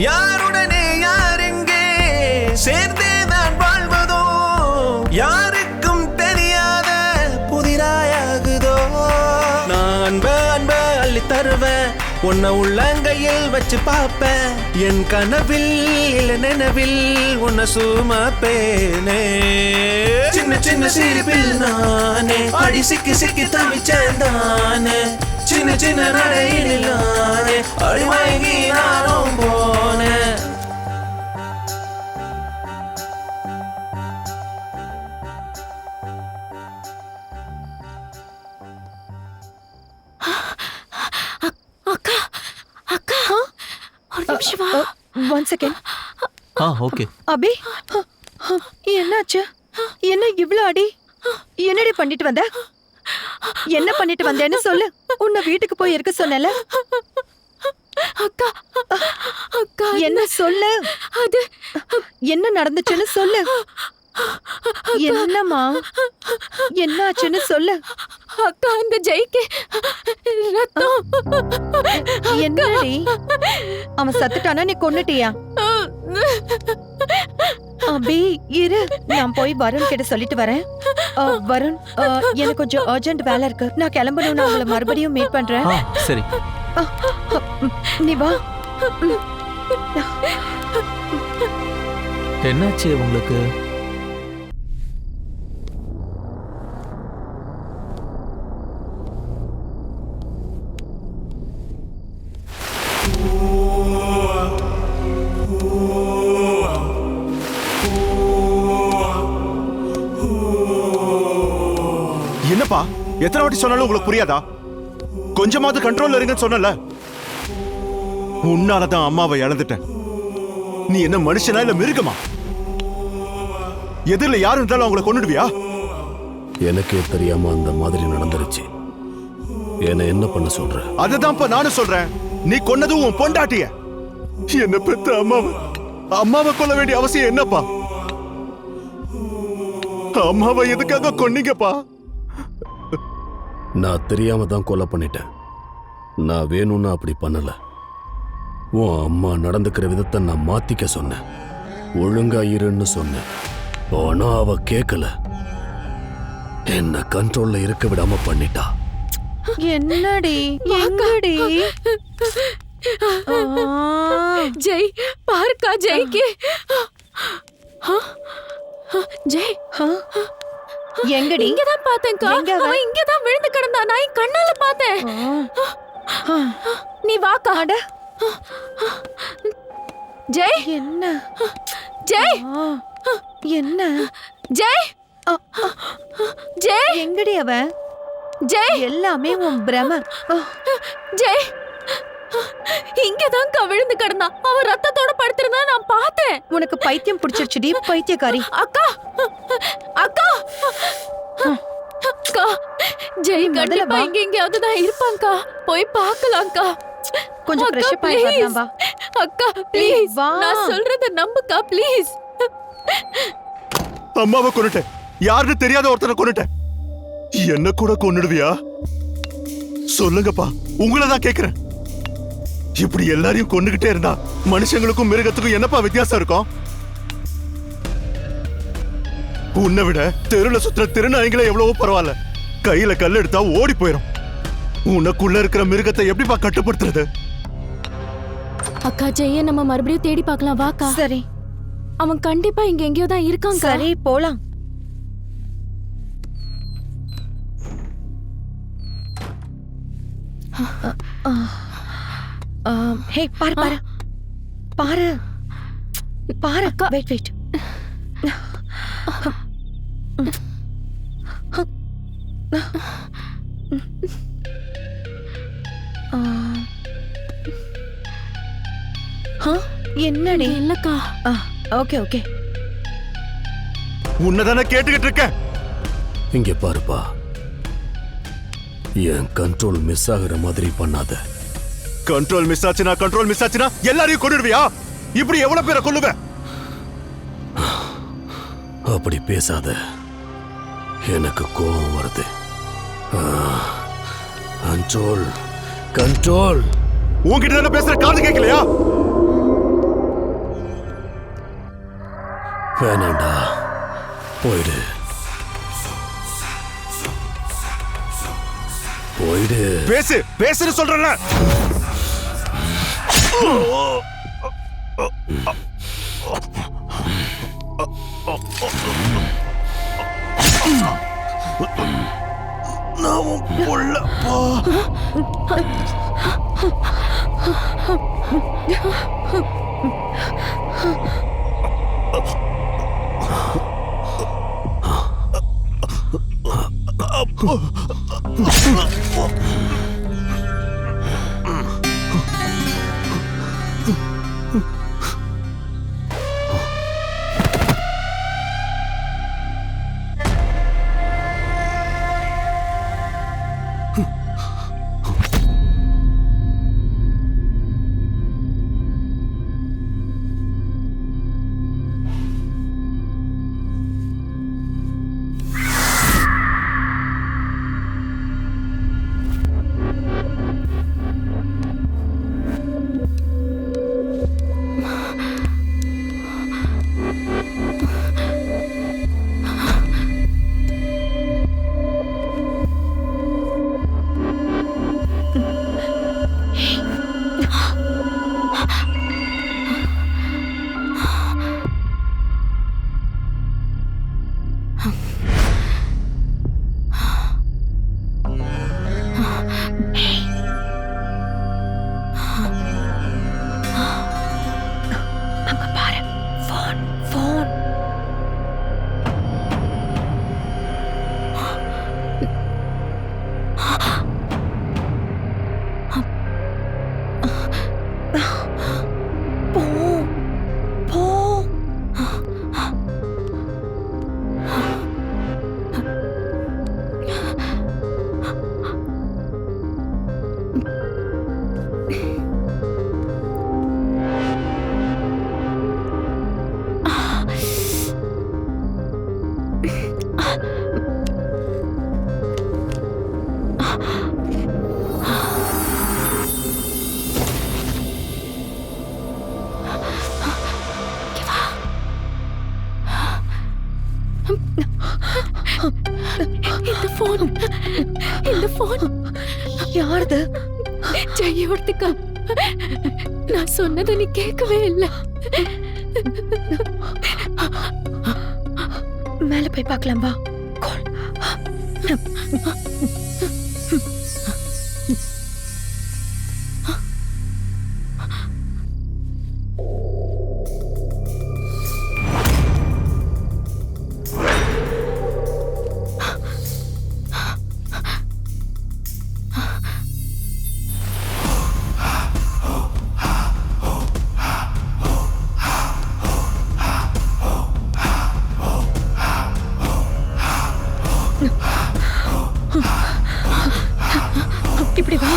யாருடனே யாரெங்கே சேர்ந்தேதான் வாழ்வதோ, யாருக்கும் தெரியாத புதிராயாகுதோ. நான் அன்ப அள்ளி தருவேன், உன்னை உள்ளங்கையில் வச்சு பார்ப்பேன், என் கனவில் இல்ல நினைவில் உன்னை சுமப்பேனே. சின்ன சின்ன சிரிப்பில் நானே அடி சிக்கி சிக்கி தவிச்சேன் தானே, சின்ன சின்ன நடையினில் நானே அடி மயங்கி நானும் போனேன். அக்கா அக்கா ஒரு நிமிஷம் வா. 1 செகண்ட். ஓகே. அபி என்னாச்சு? என்ன இவ்ளோ அடி? என்னடி பண்ணிட்டு வந்த? என்ன பண்ணிட்டு வந்தேன்னு சொல்லு. உன்னை வீட்டுக்கு போய் இருக்க சொன்னல. அக்கா அக்கா என்ன சொல்லு. அது என்ன நடந்துச்சுன்னு சொல்லு. என்னம்மா என்னாச்சுன்னு சொல்லு. அக்கா அந்த ஜெய்க்கு ரத்தம். என்னடி அவன் சத்துட்டானா நீ கொன்னுட்டியா? அபி இரு, நான் போய் வருண் கிட்ட சொல்லிட்டு வரேன். வருண், எனக்கு கொஞ்சம் அர்ஜென்ட் வேலை இருக்கு, நான் கிளம்பணும். நான் உங்களை மறுபடியும் மீட் பண்றேன். சரி. நீ வா. என்னாச்சு உங்களுக்கு? என்னப்பா, எத்தனை வாட்டி சொன்னாலும் உங்களுக்கு புரியாதா? கொஞ்சமாவது கண்ட்ரோல்ல இருங்கன்னு சொன்னல. உன்னாலதான் அம்மாவை இழந்துட்டேன். நீ என்ன மனுஷனா இல்ல மிருகமா? எதிரில யாரு இருந்தாலும் அவங்களை கொன்னுடுவியா? எனக்கே தெரியாம அந்த மாதிரி நடந்துருச்சு. என்ன என்ன பண்ண சொல்ற? அதுதான்ப்பா நானும் சொல்றேன். நீ கொன்னதும் உன் பொண்டாட்டிய. என்ன பெத்த அம்மாவை கொல்ல வேண்டிய அவசியம் என்னப்பா? அம்மாவை எதுக்காக கொன்னீங்கப்பா? நான் தெரியாம தான் கொலை பண்ணிட்டேன். நான் வேணும்னு அப்படி பண்ணல. உன் அம்மா நடந்துக்கிற விதத்தை நான் மாத்திக்க சொன்னேன். ஒழுங்கா இருன்னு சொன்னேன். ஆனா அவ கேட்கல. என்ன கண்ட்ரோல்ல இருக்க விடாம பண்ணிட்டா. என்னடி எங்கடி? ஜெய் பார்க்கா, ஜெய்க்கு ஜெய் எங்கடி? இங்கதான் பார்த்தேன்க்கா. அவன் இங்கதான் விழுந்து கிடந்தா. நான் என் கண்ணால பார்த்தேன். நீ வாக்கா. ஜெய் என்ன? ஜெய் என்ன? ஜெய் ஜெய் எங்கடி அவ? ஜெய் எல்லாமே உன் பிரம. ஜெய் இங்கதான் விழுந்து கிடந்தா. அவன் ரத்தத்தோட படுத்திருந்தா நான் பார்த்தேன். உனக்கு பைத்தியம் பிடிச்சிருச்சுடி, பைத்தியக்காரி. அக்கா அக்கா அக்கா, ஜெய் கண்டிப்பா இங்க எங்கேயாவது தான் இருப்பாங்கக்கா. போய் பார்க்கலாம்க்கா. கொஞ்சம் ஃப்ரெஷ் அப் ஆயி வரலாம் வா. அக்கா ப்ளீஸ், வா. நான் சொல்றத நம்புக்கா ப்ளீஸ். அம்மாவை கொன்னுட்டேன். யாருன்னு தெரியாத ஒருத்தனை கொன்னுட்டேன். என்ன கூட கொன்னுடுவியா? சொல்லுங்கப்பா, உங்களை தான் கேக்குறேன். இப்படி எல்லாரையும் கொன்னுகிட்டே இருந்தா மனுஷங்களுக்கும் மிருகத்துக்கும் என்னப்பா வித்தியாசம் இருக்கும்? உன்னை விட தெருல சுத்துற திருநாய்களே எவ்வளவோ பரவாயில்ல. கையில கல் எடுத்தா ஓடி போயிடும். உனக்குள்ள இருக்கிற மிருகத்தை எப்படிப்பா கட்டுப்படுத்துறது? அக்கா, ஜெய்ய நம்ம மறுபடியும் தேடி பார்க்கலாம் வாக்கா. சரி, அவன் கண்டிப்பா இங்க எங்கேயோ தான் இருக்கான். சரி போலாம். ஹே, பாரு பாரு பாரு பாரு. அக்கா, வெயிட் வெயிட். என்னடி? இல்லக்கா. Okay okay. உன்னதானே கேட்டுக்கிட்டு இருக்க. இங்க பாருப்பா, என் கண்ட்ரோல் மிஸ் ஆகுற மாதிரி பண்ணாத. கண்ட்ரோல் மிஸ் ஆச்சுனா எல்லாரையும் கொன்னுடுவியா? இப்படி எவ்வளவு பேரை கொல்லுவ? அப்படி பேசாத, எனக்கு கோபம் வருது. Control control. உன்கிட்ட தானே பேசுற, காது கேட்கலையா? வேணாண்டா, போயிடு போயிடு. பேசுன்னு சொல்றேன்ல. நான் உன் புள்ளப்பா. இந்த போன் யாருது? ஜெயோர்த்திகா. நான் சொன்னதை நீ கேட்கவே இல்லை. மேல போய் பார்க்கலாம் வா. இப்படி வா.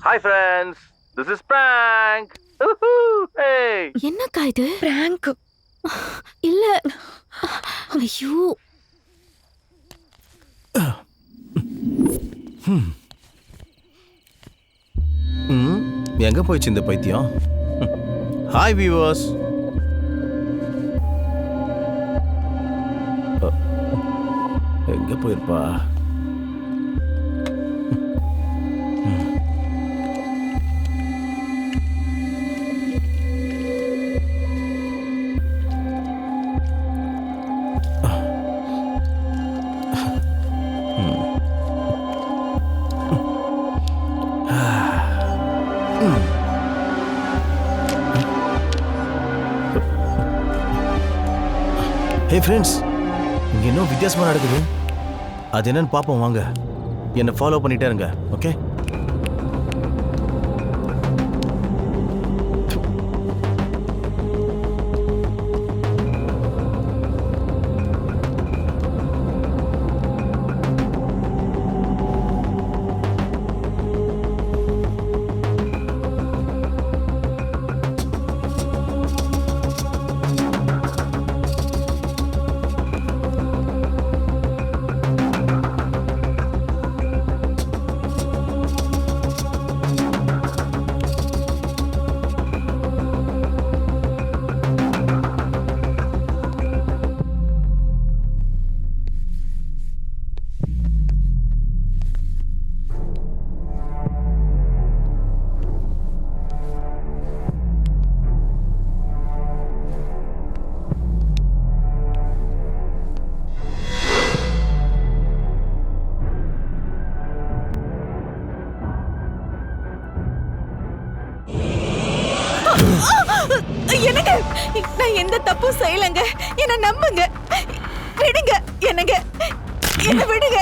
Hi friends, this is prank. Hey. என்னக்கா இது? பிராங்க் இல்ல. ஐயோ. எங்க போயிடுச்சு இந்த பைத்தியம்? Hi viewers. எங்க போயிருப்பா? ஹே ஃப்ரெண்ட்ஸ், இங்கே இன்னும் வித்தியாசமாக நடக்குது. அது என்னன்னு பார்ப்போம் வாங்க. என்னை ஃபாலோ பண்ணிட்டே இருங்க, ஓகே? என்னங்க, நான் எந்த தப்பும் செய்யலங்க. என்ன நம்புங்க. விடுங்க என்னங்க, என்ன விடுங்க.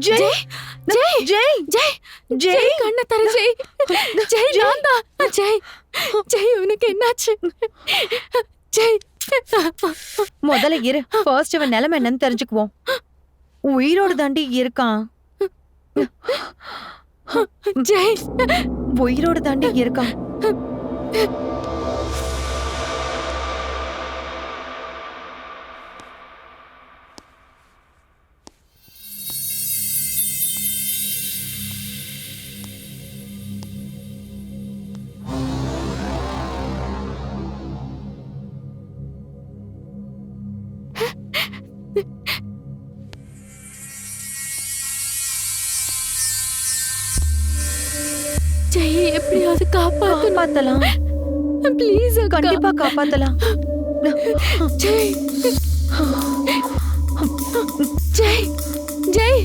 ஜெய் ஜெய் ஜெய் ஜெய் ஜெய் கண்ண தர ஜெய். ஜெய் நான் தான். ஜெய் ஜெய் உனக்கு என்னாச்சு? ஜெய் முதல்ல இரு, ஃபர்ஸ்ட் அவன் நிலைமை என்னன்னு தெரிஞ்சுக்குவோம். உயிரோடு தாண்டி இருக்கான். ஜெய் உயிரோடு தாண்டி இருக்கான். ஜெய் எப்படியாவது காப்பாத்தலாம். ப்ளீஸ் கண்டிப்பா காப்பாத்தலாம். ஜெய் ஜெய் ஜெய்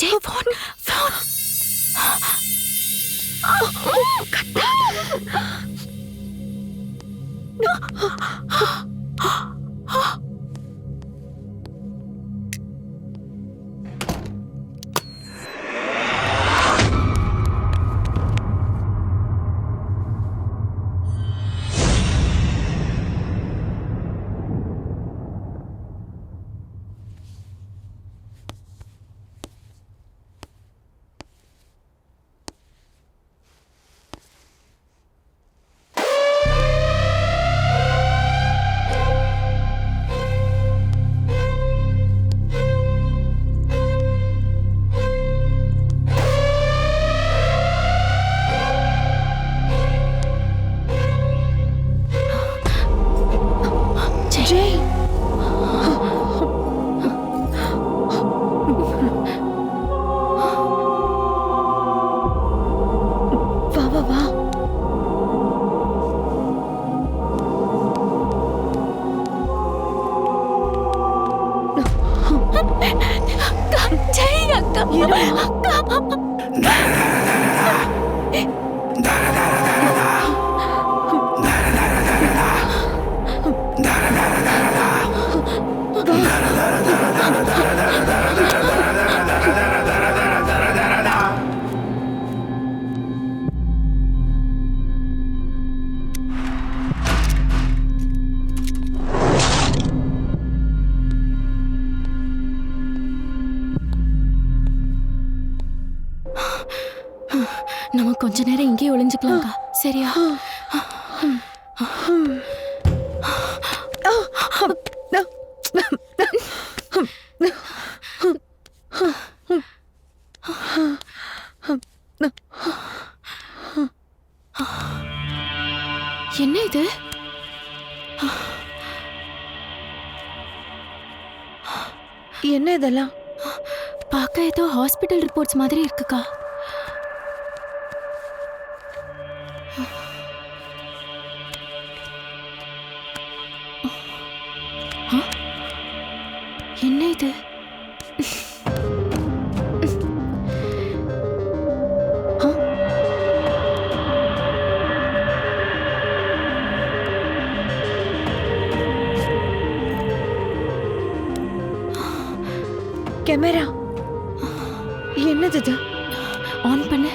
ஜெய் ஃபோன் ஃபோன் நம்ம கொஞ்ச நேரம் இங்கே ஒளிஞ்சுக்கலாம்க்கா, சரியா? என்ன இது? என்ன இதெல்லாம்? பார்க்க ஏதோ ஹாஸ்பிட்டல் ரிப்போர்ட்ஸ் மாதிரி இருக்குக்கா. என்ன இது? கேமரா என்னது இது? ஆன் பண்ணு.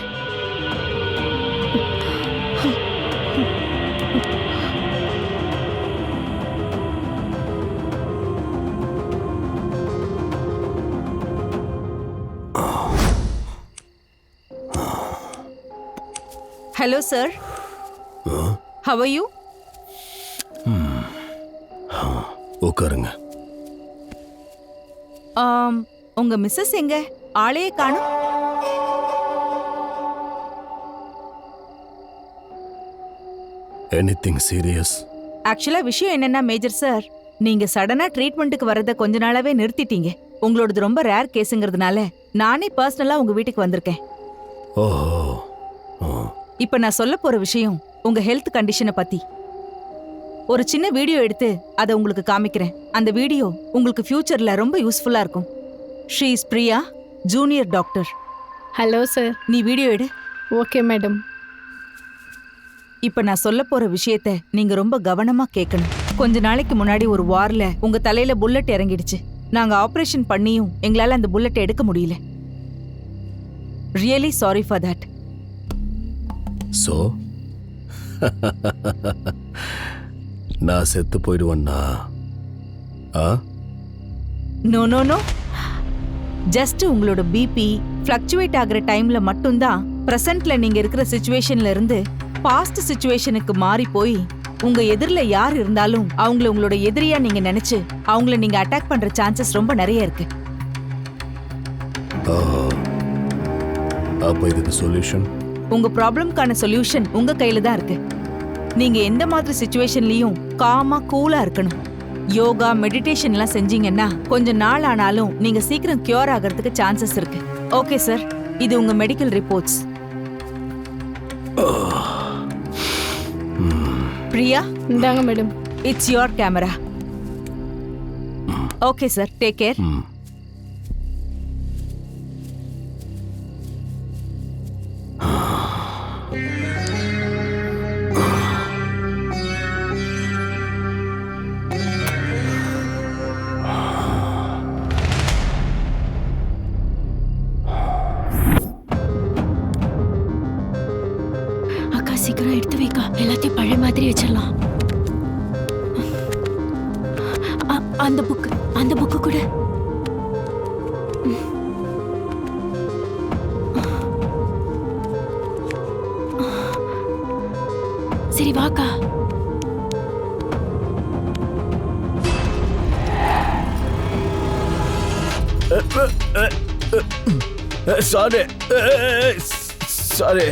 Hello sir, how are you? உட்காருங்க. உங்க மிஸ்ஸஸ் எங்க? ஆளையே காணும். Anything serious? ஆக்சுவலா விஷயம் என்னன்னா மேஜர் சார், நீங்க சடனா ட்ரீட்மெண்ட்டுக்கு வரத கொஞ்ச நாளாவே நிறுத்திட்டீங்க. உங்களோடது ரொம்ப ரேர் கேஸுங்கிறதுனால நானே பர்சனலா உங்க வீட்டுக்கு வந்திருக்கேன். ஓஹோ. இப்ப நான் சொல்ல போற விஷயம் உங்க ஹெல்த் கண்டிஷனை பத்தி. ஒரு சின்ன வீடியோ எடுத்து அதை உங்களுக்கு காமிக்கிறேன். அந்த வீடியோ உங்களுக்கு ஃபியூச்சர்ல ரொம்ப யூஸ்ஃபுல்லா இருக்கும். She is Priya, junior doctor. Hello sir. நீ வீடியோ எடு. Okay madam. இப்ப நான் சொல்ல போற விஷயத்த நீங்க ரொம்ப கவனமா கேட்கணும். கொஞ்ச நாளைக்கு முன்னாடி ஒரு வார்ல உங்க தலையில புல்லட் இறங்கிடுச்சு. நாங்க ஆபரேஷன் பண்ணியும் எங்களால அந்த புல்லட்டை எடுக்க முடியல. Really sorry for that. So நான் செத்து போயிடுவேன்னா? நோ நோ நோ, ஜஸ்ட் உங்களோட பிபி ஃப்ளக்சுவேட் ஆகிற டைம்ல மட்டும்தான் பிரசன்ட்ல நீங்க இருக்கிற சிச்சுவேஷன்ல இருந்து பாஸ்ட் சிச்சுவேஷனுக்கு மாறி போய் உங்க எதிரில யார் இருந்தாலும் அவங்கள உங்களோட எதிரியா நீங்க நினைச்சு அவங்கள நீங்க அட்டாக் பண்ற சான்சஸ் ரொம்ப நிறைய இருக்கு. அப்ப இதுக்கு சொல்யூஷன்? உங்க ப்ராப்ளம்கான சொல்யூஷன் உங்க கையில தான் இருக்கு. நீங்க எந்த மாதிரி சிச்சுவேஷன்லயும் காமா கூலா இருக்கணும். யோகா, மெடிடேஷன் எல்லாம் செஞ்சீங்கன்னா கொஞ்ச நாள் ஆனாலும் நீங்க சீக்கிரம் கியூர் ஆகிறதுக்கு சான்சஸ் இருக்கு. ஓகே சார், இது உங்க மெடிக்கல் ரிப்போர்ட்ஸ். பிரியா, இந்தாங்க madam. It's your camera. Okay sir, take care. அக்கா சீக்கிரம் எடுத்து வைக்கா, எல்லாத்தையும் பழைய மாதிரி வச்சிடலாம். அந்த புக்கு கூட. சரி வாக்கா. சாரி சாரி,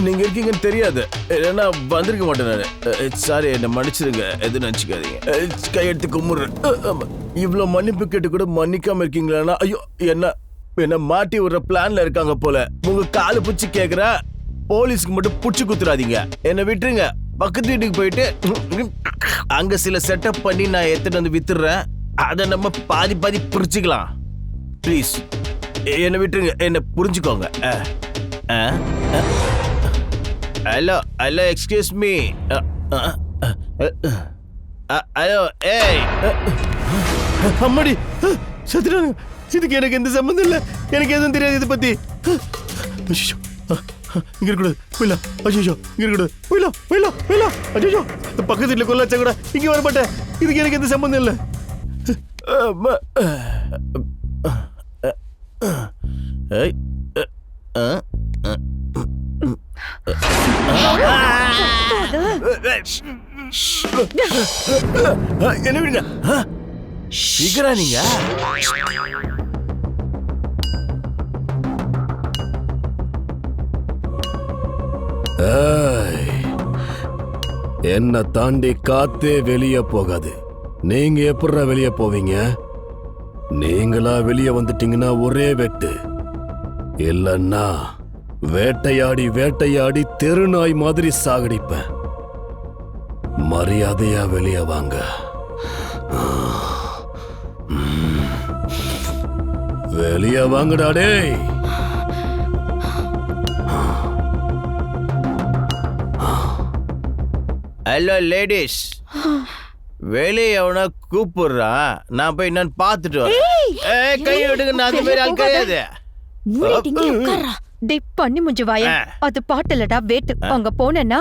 நீங்க இருக்கீங்கன்னு தெரியாது, ஏன்னா வந்திருக்க மாட்டேன் நான். சாரி, என்ன மன்னிச்சிருங்க, எதுவும் நினைச்சுக்காதீங்க. கையெடுத்து கும்பிடுறேன். இவ்வளவு மன்னிப்பு கேட்டு கூட மன்னிக்காம இருக்கீங்களா? ஐயோ, என்ன மாட்டி விடுற பிளான்ல இருக்காங்க போல. உங்க காலு புடிச்சு கேக்குற, போலீஸ்க்கு மட்டும் புடிச்சு குத்துறாதீங்க. என்ன விட்டுருங்க. பக்கத்து வீட்டுக்கு போயிட்டு அங்க சில செட்டப் பண்ணி நான் எடுத்துட்டு வந்து வித்துடுறேன். அதை நம்ம பாதி பாதி பிரிச்சுக்கலாம். ப்ளீஸ் என்னை விட்டுருங்க, என்ன புரிஞ்சுக்கோங்க. Hello hello, excuse me. Hello, ஏய். அம்மாடி சத்யநாராயண, இதுக்கு எனக்கு எந்த சம்பந்தம் இல்லை. எனக்கு எதுவும் தெரியாது இதை பத்தி. ஐயோ, இங்க இருக்கக்கூடாது, போயிடலாம். ஐயோ, இங்க இருக்கக்கூடாது, போயிடலாம் போயிடலாம் போயிடலாம். ஐயோ, பக்கத்து வீட்டில் கொல்லாச்சா கூட இங்க வர மாட்டேன். இதுக்கு எனக்கு எந்த சம்பந்தம் இல்லை. என்ன விடுங்க. சீக்கிரம் நீங்க. என்ன தாண்டி காத்தே வெளியே போகாது. நீங்க எப்படா வெளியே போவீங்க? நீங்களா வெளியே வந்துட்டீங்கன்னா ஒரே வெட்டு. இல்லன்னா வேட்டையாடி வேட்டையாடி தெருநாய் மாதிரி சாகடிப்பேன். மரியாதையா வெளியே வாங்க. வெளியே வாங்கடா டேய். ஹலோ லேடிஸ், வெளியே எவனா கூப்பிடுறான், நான் போய் என்னன்னு பார்த்துட்டு வரேன். கை விடுங்க, நான் அந்த மாதிரி ஆள் கிடையாது. டேய் பண்ணி முஞ்சு வாயா, அது பாட்டுலடா வேட்டு. அங்க போனேன்னா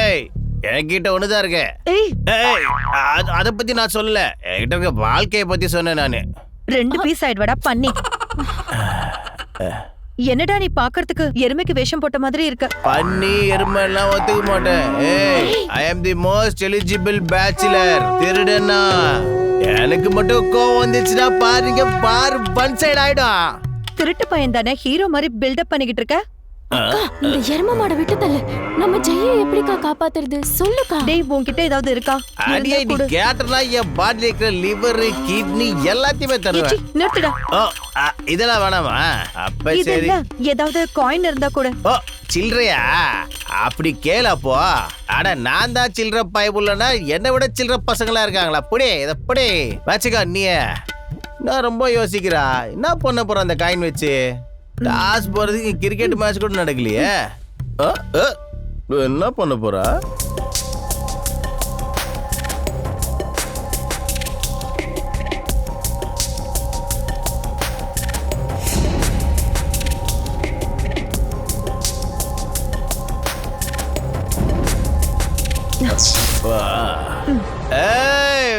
ஏய், என்கிட்ட ஒண்ணுதான் இருக்கு. அத பத்தி நான் சொல்லல, என்கிட்ட இருக்க வாழ்க்கைய பத்தி சொன்னேன் நானு. 2 பீஸ் ஆயிடுவாடா பண்ணி. என்னடா நீ பாக்குறதுக்கு எருமைக்கு வேஷம் போட்ட மாதிரி இருக்க. பண்ணி எருமை எல்லாம் ஒத்துக்க மாட்டேன். ஏய், ஐ அம் தி மோஸ்ட் எலிஜிபிள் பேச்சுலர். திருடனா எனக்கு மட்டும் கோவம் வந்துச்சுன்னா பாருங்க, பாரு பன் சைடு ஆயிடும். திருட்டு பையன் தானே, ஹீரோ மாதிரி பில்டப் பண்ணிக்கிட்டு இருக்க. அக்கா, இந்த எருமை மாட விட்டு தள்ளு. நம்ம ஜெயை எப்படிக்கா காப்பாத்துறது சொல்லுக்கா. டேய் உன்கிட்ட ஏதாவது இருக்கா? அடியே, நீ கேட்டனா என் பாடியில் இருக்கிற லிவர், கிட்னி எல்லாத்தையுமே தருவேன். நிறுத்துடா. ஓ, இதெல்லாம் வேணாமா? அப்ப இது சரி. இல்ல, ஏதாவது காயின் இருந்தா கூட. ஓ, சில்லறையா? அப்படி கேளப்போ. அட, நான் தான் சில்லற பயபுள்ளனா, என்னை விட சில்லற பசங்களா இருக்காங்களா? புடி இத புடி வச்சுக்கா. நீ நான் ரொம்ப யோசிக்கிறா, என்ன பண்ண போற அந்த காயின் வச்சு? டாஸ் போறதுக்கு கிரிக்கெட் மேட்ச் கூட நடக்கலையே. என்ன பண்ண போறா?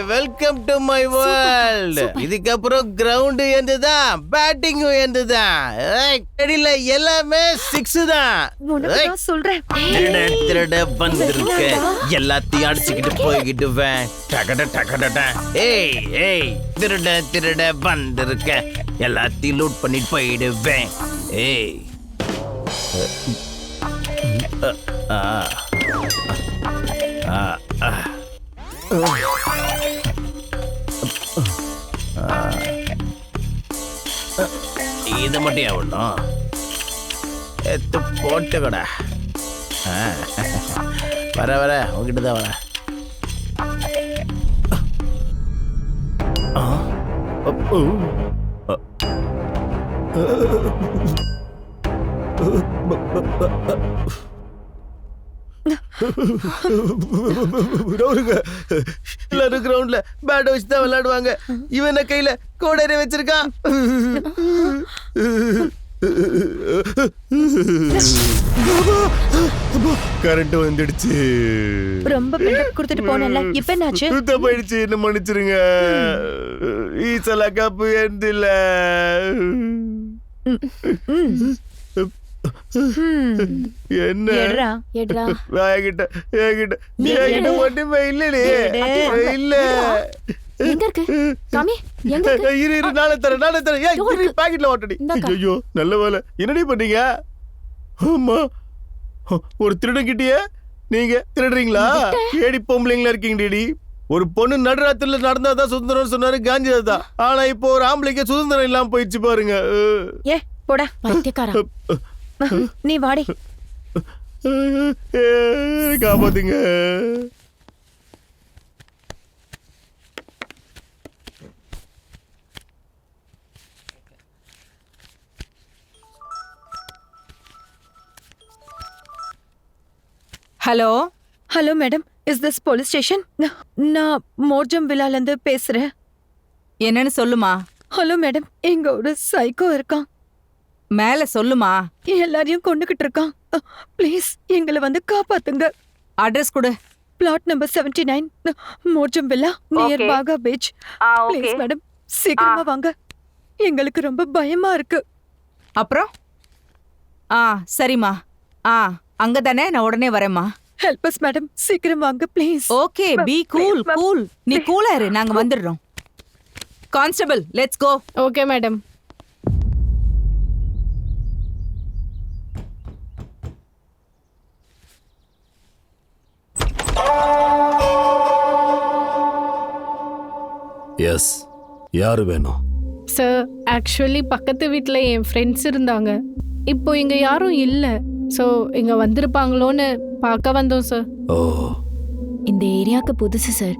Welcome to my world. இதுக்கப்புறம் கிரவுண்ட் என்னதுதான், பேட்டிங் என்னதுதான், எல்லாமே 6 தான். சொல்றேன், திருட வந்திருக்க, எல்லாத்தையும் அடிச்சுக்கிட்டு போய்கிட்டுவேன். ஏய் ஏய், திருட திருட வந்திருக்க, எல்லாத்தையும் லூட் பண்ணிட்டு போயிடுவேன். ஏய், இதை மட்டும் எவ்வளோ எத்து போட்டு கூட. வர வர உங்ககிட்ட தான் வர. எல்லாரும் கிரவுண்ட்ல பேட் வச்சு தான் விளையாடுவாங்க. இவன் கையில கோடரை வச்சிருக்கான். கரண்ட் வந்துடுச்சு. ரொம்ப பில்டப் கொடுத்துட்டு போனல, இப்ப என்னாச்சு? போயிடுச்சு, என்ன மன்னிச்சிருங்க. ஈசலா கப்பு எந்தில்ல. என்ன ஒண்ணுமே இல்லடி. இல்ல நானே தரேன். பாக்கெட்ல ஓட்டடி. ஐயோ, நல்ல வேலை. என்னடி பண்ணீங்க? ஆமா, ஒரு திருடன் கிட்டியே நீங்க திருடுறீங்களா? ஏடி பொம்பளைங்களா இருக்கீங்கடி. ஒரு பொண்ணு நடுராத்திரில நடந்தாதான் சுதந்திரம் சொன்னாரு காந்திதாதா. ஆனா இப்போ ஒரு ஆம்பளைக்கு சுதந்திரம் இல்லாம போயிடுச்சு பாருங்க. ஏ போடா பைத்தியக்காரா. நீ வாடி, காப்பாத்துங்க. Hello hello madam, is this police station? நான் மோர்ஜம் வில்லால இருந்து பேசுறேன். என்னன்னு சொல்லுமா. ஹலோ மேடம், இங்க ஒரு சைக்கோ இருக்கான். மேல சொல்லுமா. எல்லாரையும் கொண்டுகிட்டு இருக்கான். ப்ளீஸ் எங்களை வந்து காப்பாத்துங்க. அட்ரஸ் கொடு. Flat number 79, Morjim villa, near Okay. Baga beach. Please madam, சீக்கிரமா வாங்க. எங்களுக்கு ரொம்ப பயமா இருக்கு. அப்புறம் சரிம்மா. அங்கதானே, நான் உடனே வரேம்மா. ஹெல்ப் அஸ் மேடம், சீக்கிரம் வாங்க please. Okay, be cool cool. நீ கூலா இரு, நாங்க வந்துடுறோம். Constable, let's go. Okay madam. Yes, யாரு வேணும்? சார், ஆக்சுவலி பக்கத்து வீட்டில் என் ஃப்ரெண்ட்ஸ் இருந்தாங்க. இப்போ இங்கே யாரும் இல்லை. ஸோ இங்கே வந்திருப்பாங்களோன்னு பார்க்க வந்தோம் சார். ஓ, இந்த ஏரியாவுக்கு புதுசு சார்.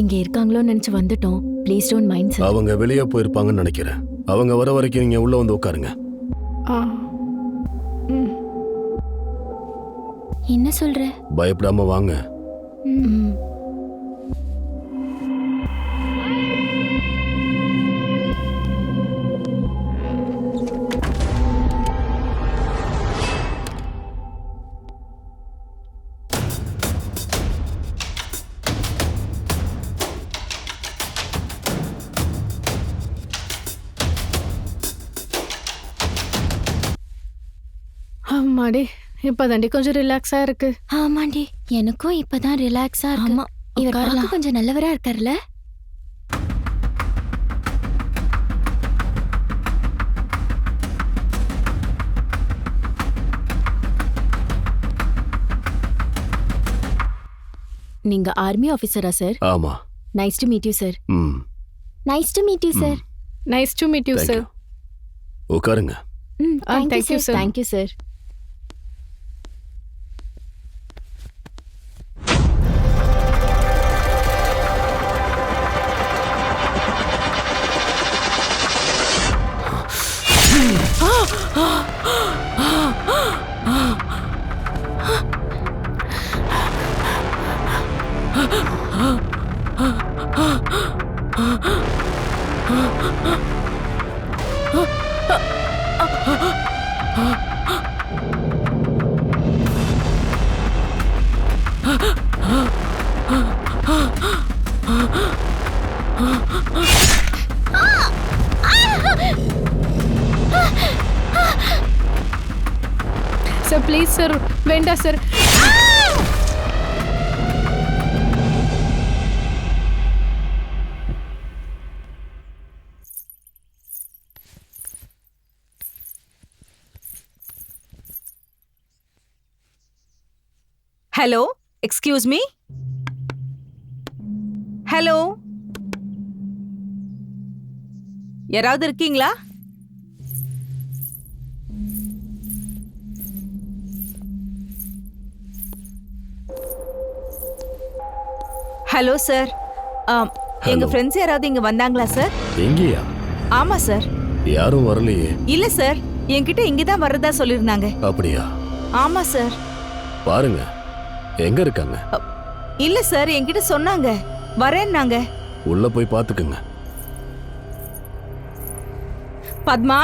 இங்க இருக்காங்களோன்னு நினைச்சு வந்துட்டோம். Please don't mind sir. அவங்க வெளியே போயிருப்பாங்கன்னு நினைக்கிறேன். அவங்க வர வரைக்கும் நீங்க உள்ள வந்து உட்காருங்க. என்ன சொல்ற? பயப்படாம வாங்க. ஆமாடி, இப்போதாண்டி கொஞ்சம் ரிலாக்ஸாக இருக்கு. ஆமாண்டி, எனக்கும் இப்பதான் ரிலாக்ஸா இருக்கு. ஆமா, இவர் பார்க்க கொஞ்சம் நல்லவரா இருக்காருல்ல. நீங்க ஆர்மி ஆபீசரா சார்? ஆமா. Nice to meet you sir. Nice to meet you sir. Nice to meet you sir. உட்காருங்க. Thank you sir. Thank you sir. Sir please sir, வேண்டாம் sir. Hello, excuse me. Hello, யாராவது இருக்கீங்களா? Hello sir, எங்க friends யாராவது இங்க வந்தாங்களா sir? எங்கயா? ஆமா சார். யாரும் வரலையே. இல்ல சார், என்கிட்ட இங்கதான் வர்றதா சொல்லிருந்தாங்க. அப்படியா? ஆமா சார். பாருங்க, எங்க இருக்காங்க? இல்ல சார், என்கிட்ட சொன்னாங்க வரேன்னாங்க. உள்ள போய் பாத்துக்குங்க. பத்மா,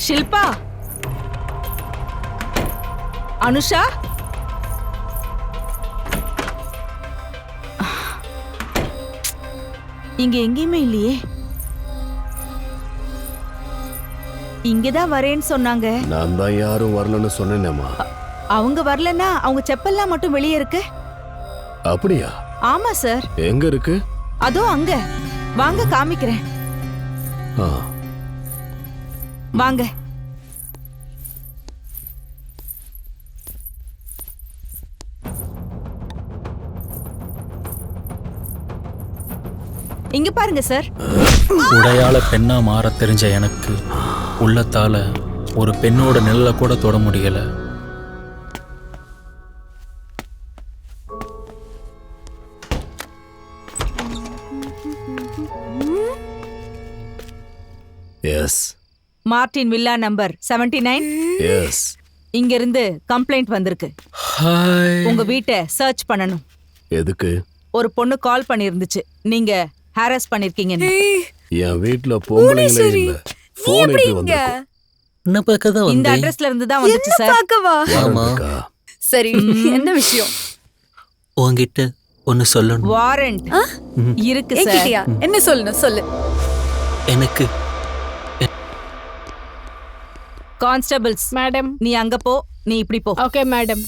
ஷில்பா, அனுஷா, இங்க எங்கேயுமே இல்லையே. இங்கதான் வரேன்னு சொன்னாங்க. நான் தான் யாரும் வரலன்னு சொன்னேனேம்மா. அவங்க வரலன்னா அவங்க செப்பல்லாம் மட்டும் வெளியே இருக்கு. அப்படியா? ஆமா சார். எங்க இருக்கு? அதோ அங்க, வாங்க காமிக்கிறேன். வாங்க. இங்க பாருங்க சார். உடையால பெண்ணா மாற தெரிஞ்ச எனக்கு உள்ளத்தால ஒரு பெண்ணோட நிழல கூட தொட முடியல. Yes. Martin villa number 79. Yes. இங்க இருந்து கம்ப்ளைண்ட் வந்திருக்கு. உங்க வீட்டை சர்ச் பண்ணணும். எதுக்கு? ஒரு பொண்ணு கால் பண்ணிருந்துச்சு, நீங்க ஹாரஸ் பண்ணிருக்கீங்க. என் வீட்ல பொம்பளைங்களே இல்ல. போன் எப்படி வந்தது? என்ன பார்க்க தான் இந்த வந்தேன். அட்ரஸ்ல இருந்து தான் வந்துச்சு சார். பார்க்கவா? ஆமா. சரி, என்ன விஷயம்? உன்கிட்ட ஒன்னு சொல்லணும். வாரண்ட் இருக்கு சார். என்கிட்டயா? என்ன சொல்லணும்? சொல்லு. எனக்கு கான்ஸ்டபிள்ஸ் மேடம். நீ அங்க போ, நீ இப்படி போ. Okay madam.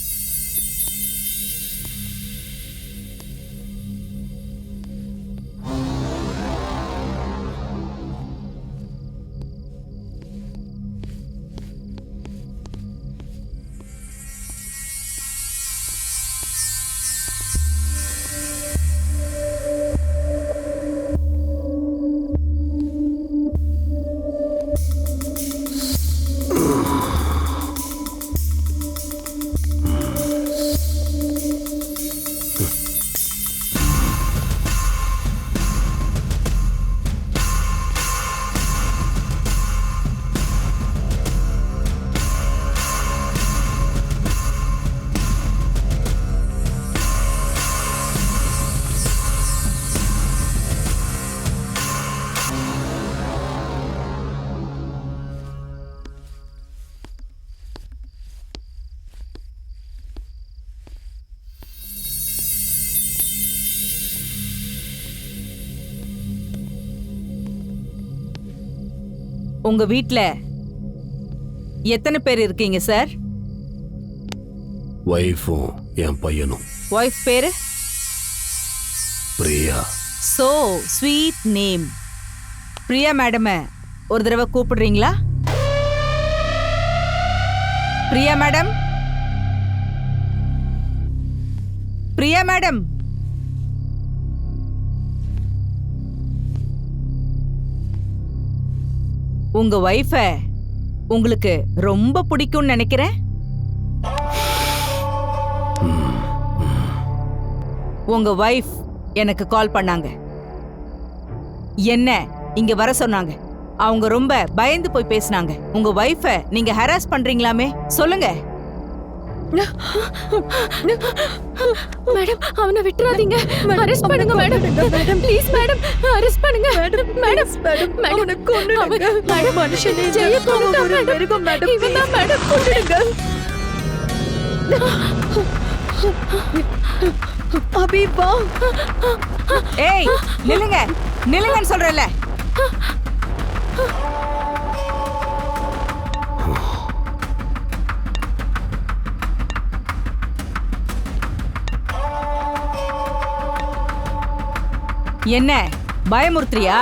உங்க வீட்ல எத்தனை பேர் இருக்கீங்க சார்? வைஃபும் என் பையனும். வைஃப் பேரு? Priya. So sweet name. Priya madam ஒரு தடவை கூப்பிடுறீங்களா? Priya madam, Priya madam. உங்க வைஃப உங்களுக்கு ரொம்ப பிடிக்கும்னு நினைக்கிறேன். உங்க வைஃப் எனக்கு கால் பண்ணாங்க, என்ன இங்க வர சொன்னாங்க. அவங்க ரொம்ப பயந்து போய் பேசினாங்க. உங்க வைஃப நீங்க ஹராஸ் பண்றீங்களாமே, சொல்லுங்க. மேடம், அவனை விட்டுறாதீங்க. அரெஸ்ட் பண்ணுங்க மேடம். ப்ளீஸ் மேடம், அரெஸ்ட் பண்ணுங்க. மேடம், மேடம், அவனை கொன்னுடுங்க. மேடம், மனுஷனே ஜெய கொன்னுட்டா மேடம். மேடம், இவன்தான் மேடம், கொன்னுடுங்க. அபி வா. ஏய், நில்லுங்க, நில்லுங்கன்னு சொல்றேன்ல. என்ன பயமுறுத்துறியா?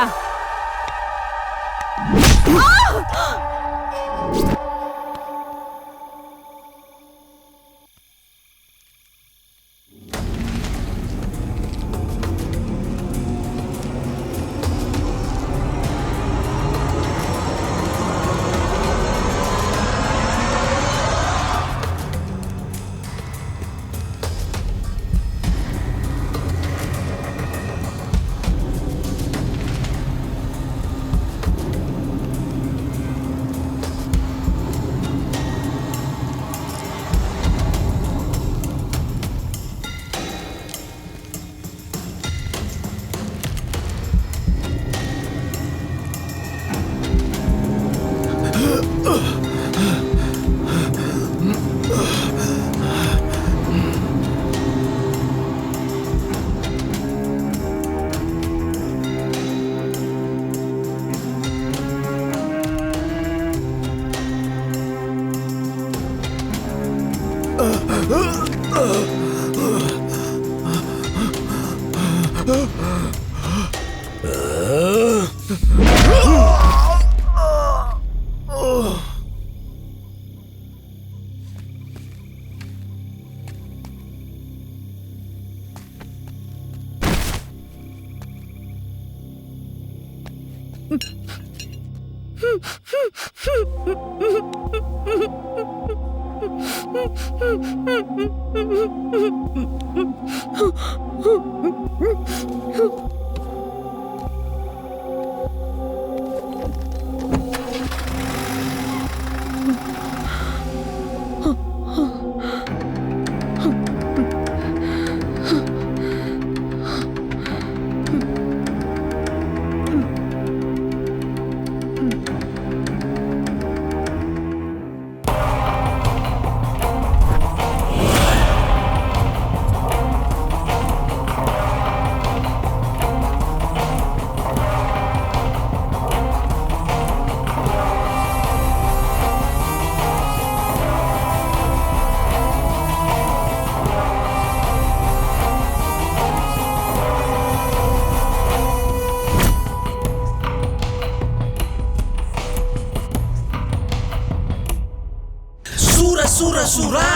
சுர சுரா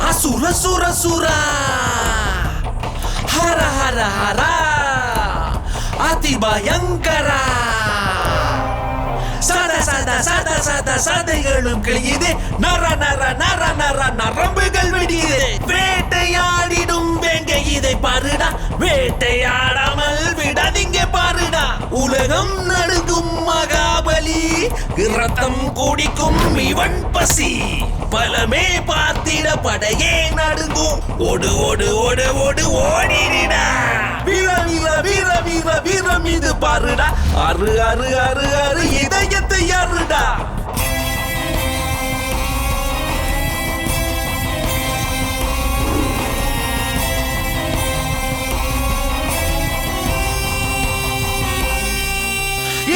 அசுர சுர சுரா ஹர ஹர ஹரா அதிபயங்கரா சத சத சத சத சதைகளும் கிழியுது நர நர நர நர நரம்புகள் வெடியுது வேட்டையாடிடும் வேங்க இதை பாருடா வேட்டையாடாமல் விடாதீங்க பாருடா உலகம் நடுங்கும் மகாபலி ரத்தம் குடிக்கும் இவன் பசி பலமே பார்த்திட படையே நடுங்கும் ஓடு ஓடு ஓடு ஓடு ஓடிடா வீர வீர வீர வீர வீரம் இது பாருடா அரு அரு அரு அரு இதயத்தை அருடா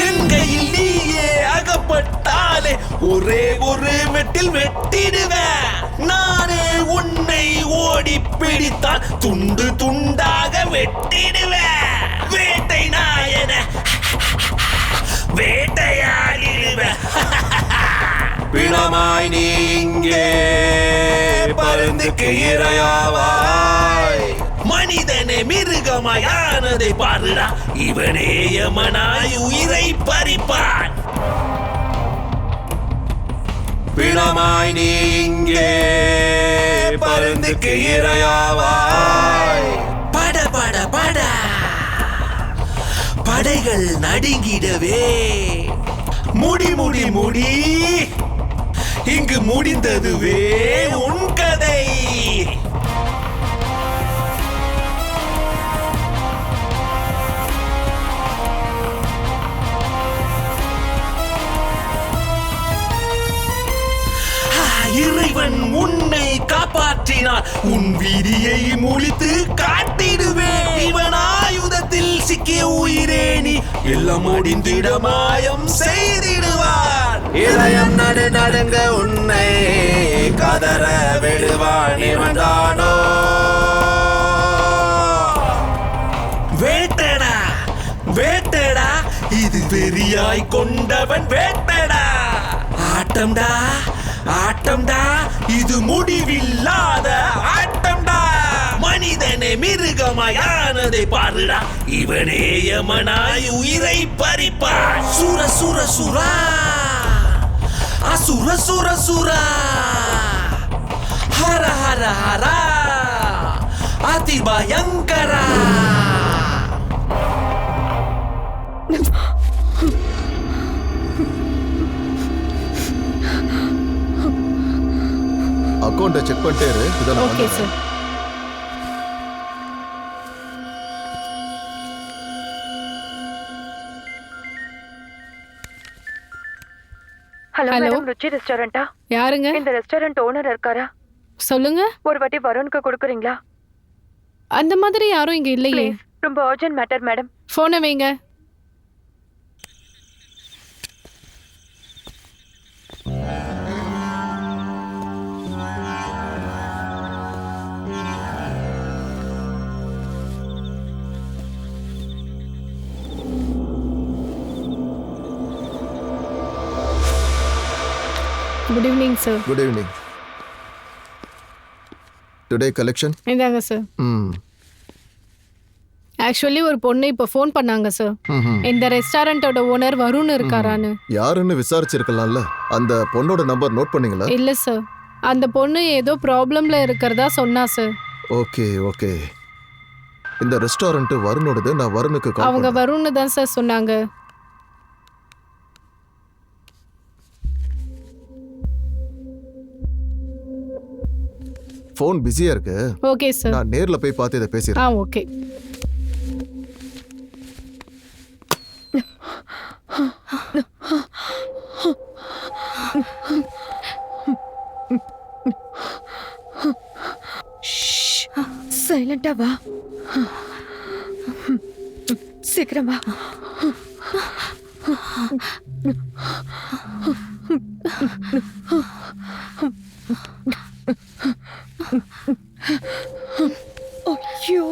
என் கையில் நீயே அகப்பட்டாலே ஒரே ஒரு வெட்டில் வெட்டிடுவேன் நானே உன்னை ஓடி பிடித்தால் துண்டு துண்டாக வெட்டிடுவேன் வேட்டை நாயன வேட்டையாடிடுவேன் பிணமாய் நீங்கே பருந்துக்கு இரையாவாய் மனிதனே மிருகமாயானதை பாருடா இவனே யமனாய் உயிரை பறிப்பான் பிணமாய் நீங்கே பருந்துக்கு இரையாவாய் பட பட பட படைகள் நடுங்கிடவே முடி முடி முடி இங்கு முடிந்ததுவே உன் கதை இறைவன் உன்னை காப்பாற்றினார் உன் வீதியை முழித்து காட்டிடுவேன் இவன் ஆயுதத்தில் சிக்கிய உயிரே நீ எல்லாம் முடிந்திட மாயம் செய்திடுவார் இதயம் நடு நடுங்க உன்னை கதற விடுவான் இவன் தானோ வேட்டடா வேட்டடா இது வெறியாய் கொண்டவன் வேட்டடா ஆட்டம்டா ஆட்டம்டா இது முடிவில்லாத ஆட்டம்டா மனிதனே மிருகமாயானதை பாருடா இவனே யமனாய் உயிரை பறிப்பான் சுர சுர சுரா அசுர சுர சுரா ஹர ஹர ஹரா அதிபயங்கரா அக்கௌண்ட்டை செக் பண்ணிட்டே இரு இதெல்லாம் okay sir hello Hello. Madam Ruchi ரெஸ்டாரண்டா யாருங்க இந்த ரெஸ்டாரண்ட் ஓனர் இருக்காரா சொல்லுங்க ஒரு வாட்டி வருணுக்கு கொடுக்குறீங்களா அந்த மாதிரி யாரும் இங்க இல்லையே ப்ளீஸ் ரொம்ப அர்ஜென்ட் மேட்டர் மேடம் போனை வைங்க good evening sir good evening today collection இந்தாங்க சார் ஆக்சுவலி ஒரு பொண்ணு இப்போ ஃபோன் பண்ணாங்க சார் இந்த ரெஸ்டாரண்டோட ஓனர் வருண் இருக்காரான்னு யாருன்னு விசாரிச்சிருக்கலாம்ல அந்த பொண்ணோட நம்பர் நோட் பண்ணீங்களா இல்ல சார் அந்த பொண்ணு ஏதோ ப்ராப்ளம்ல இருக்கிறதா சொன்னா சார் ஓகே ஓகே இந்த ரெஸ்டாரண்ட் வருணோடது நான் வருணுக்கு கால் அவங்க வரும்னு தான் சார் சொன்னாங்க ஃபோன் பிஸியா இருக்கு ஓகே சார் நான் நேர்ல போய் பார்த்து இதை பேசிடுறேன் ஓகே சைலண்டா வா சீக்கிரம் வா ஐயோ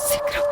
சீக்கிரம்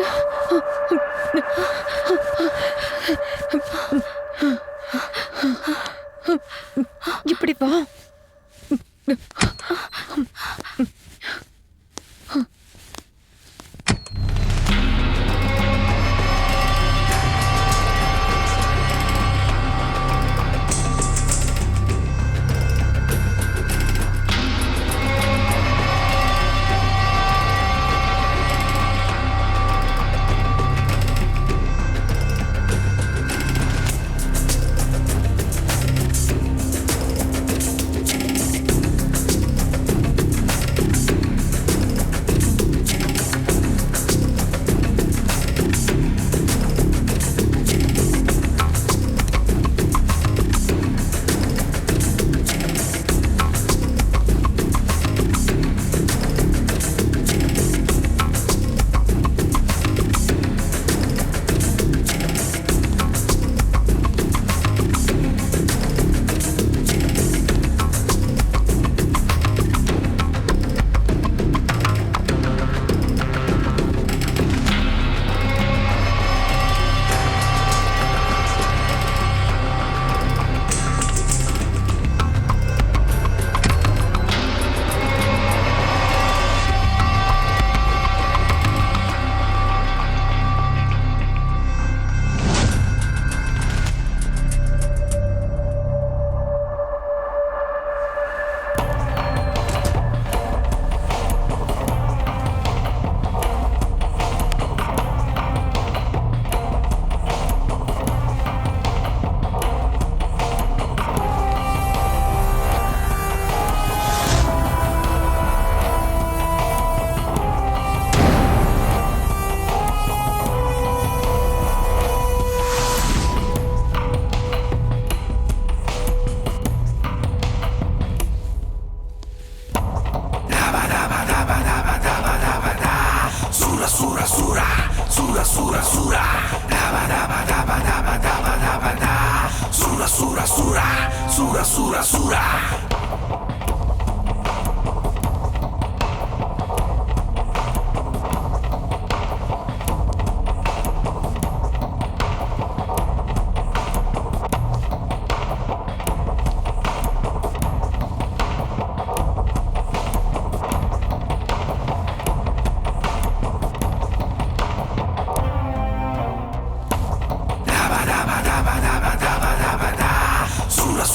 சூரா சூரா சூரா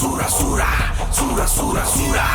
Sura, sura, sura, sura, sura.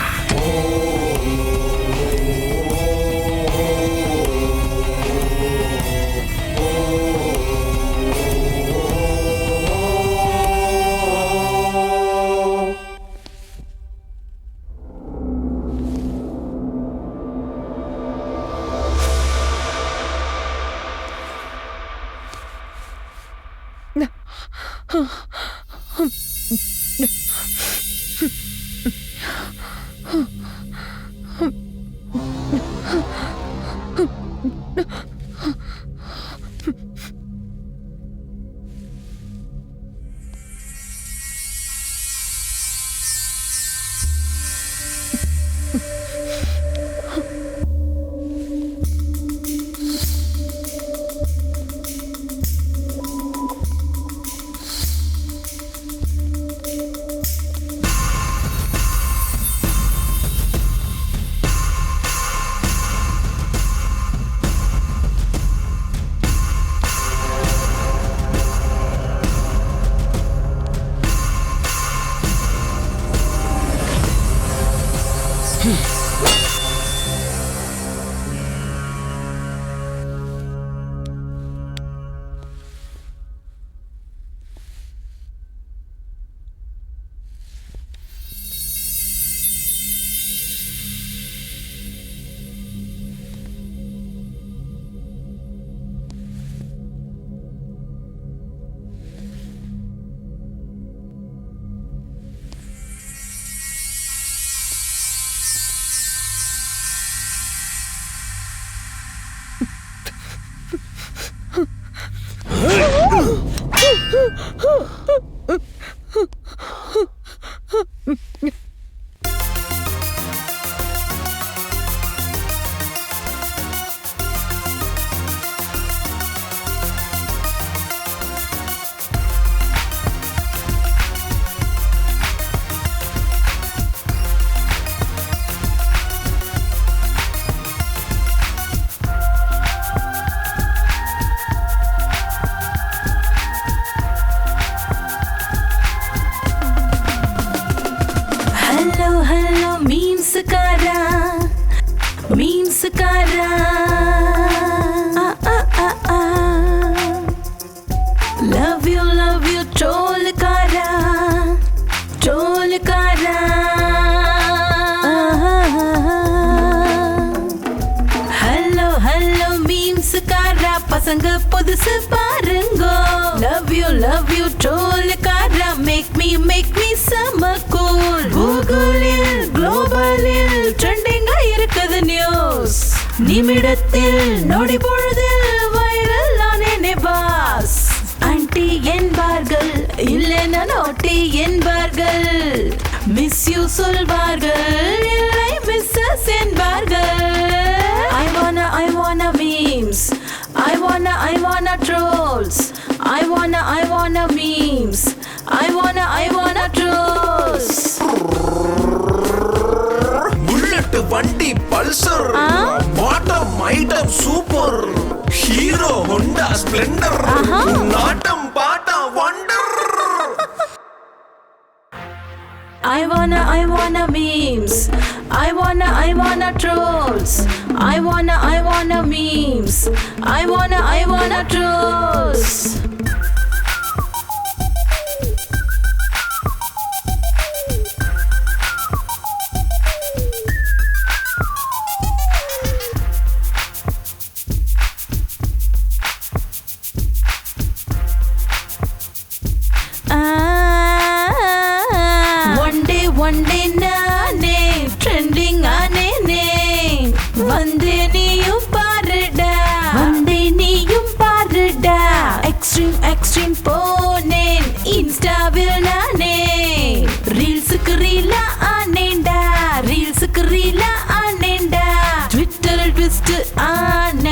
Love you, trollkara, trollkara. Hello, memeskara, pasanga புதுசு பாருங்கோ. Love you, trollkara, make me summer cool. Googleil, globalil, trending இருக்குது news. நிமிடத்தில் நொடி பொழுதில் வைரல் ஆனேனே பாஸ். ஆன்டி என்பார்கள் இல்லைன்னா நோட்டி என்பார்கள். மிஸ் யூ சொல்வார்கள் இல்லை மிஸ்ஸஸ் என்பார்கள். I wanna memes. I wanna trolls. I wanna memes. I wanna trolls. Bullet வண்டி Pulsar bottom item super Hero Honda Splendor நாட்டம் bottom wonder. I wanna memes. I wanna trolls. I wanna memes. I wanna trolls. One day naane trending aanene vande niyum paruda extreme ஆன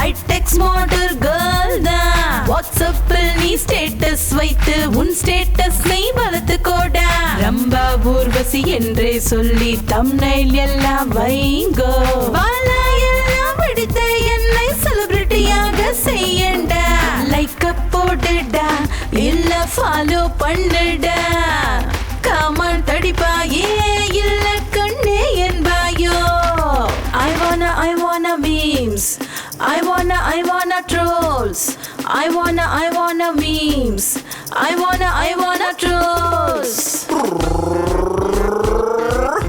ஐடெக்ஸ் model girl தான். வாட்ஸ்அப்பில் நீ status வைத்து உன் status நீ வளர்த்து கோடா. ரம்பா ஊர்வசி என்றே சொல்லி தம்ப்நெயில் எல்லாம் வைங்கோ. வாலா எல்லாம் பிடித்த என்னை செலிபிரிட்டியாக செய்யண்டா. லைக் போடுடா இல்ல ஃபாலோ பண்ணுடா. கமெண்ட் அடிப்பாயே இல்ல கண்ணே என்பாயோ. I wanna memes. I wanna trolls. I wanna memes. I wanna trolls.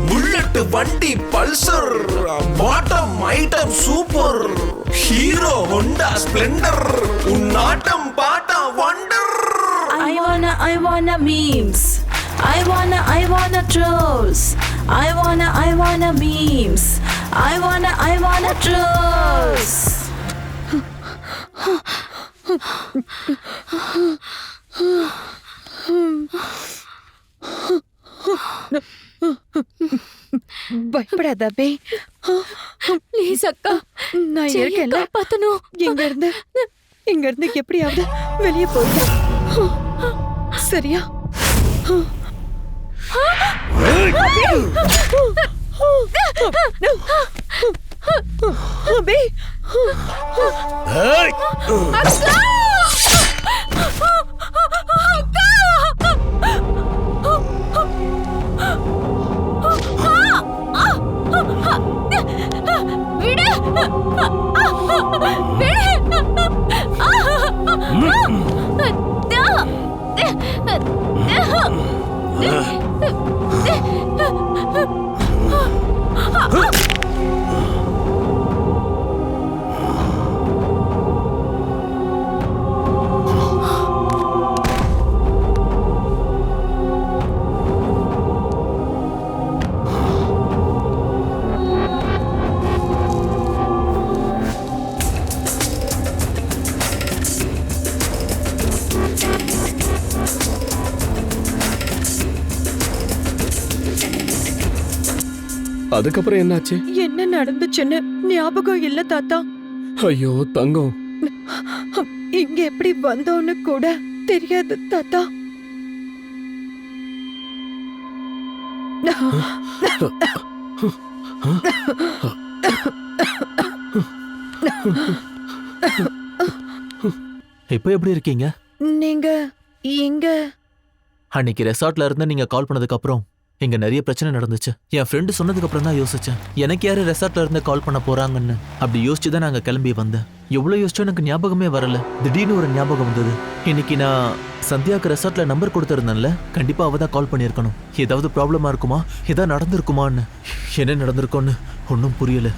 Bullet வண்டி Pulsar bottom item super Hero Honda Splendor உன்னாட்டம் பாட்டா wonder. I wanna memes. I wanna trolls. I wanna memes. I wanna trolls. பயப்படாத அபி. Please அக்கா, நான் இருக்கேன்ல. காப்பாத்தணும். இங்க இருந்து எப்படியாவது வெளியே போயிடு. சரியா? அபி. அதுக்கப்புறம் என்னாச்சு? என்ன நடந்துச்சுன்னு ஞாபகம் இல்ல தாத்தா. ஐயோ தங்கம், இங்க எப்படி வந்தோன்னு கூட தெரியாது தாத்தா. இப்போ எப்படி இருக்கீங்க? நீங்க இங்க அன்னைக்கு ரெசார்ட்ல இருந்து நீங்க கால் பண்ணதுக்கு அப்புறம் இங்க நிறைய பிரச்சனை நடந்துச்சு. என் ஃப்ரெண்டு சொன்னதுக்கு அப்புறம் தான் யோசிச்சேன், எனக்கு யாரு ரெசார்ட்ல இருந்து கால் பண்ண போறாங்கன்னு. அப்படி யோசிச்சு தான் நாங்க கிளம்பி வந்தேன். எவ்வளவு யோசிச்சோம் எனக்கு ஞாபகமே வரல. திடீர்னு ஒரு ஞாபகம் வந்தது. இன்னைக்கு நான் சந்தியாக்கு ரெசார்ட்ல நம்பர் கொடுத்திருந்தேன்ல, கண்டிப்பா அவ தான் கால் பண்ணியிருக்கணும். ஏதாவது ப்ராப்ளமா இருக்குமா, ஏதாவது நடந்திருக்குமான்னு. என்ன நடந்திருக்கும்னு ஒன்றும் புரியல.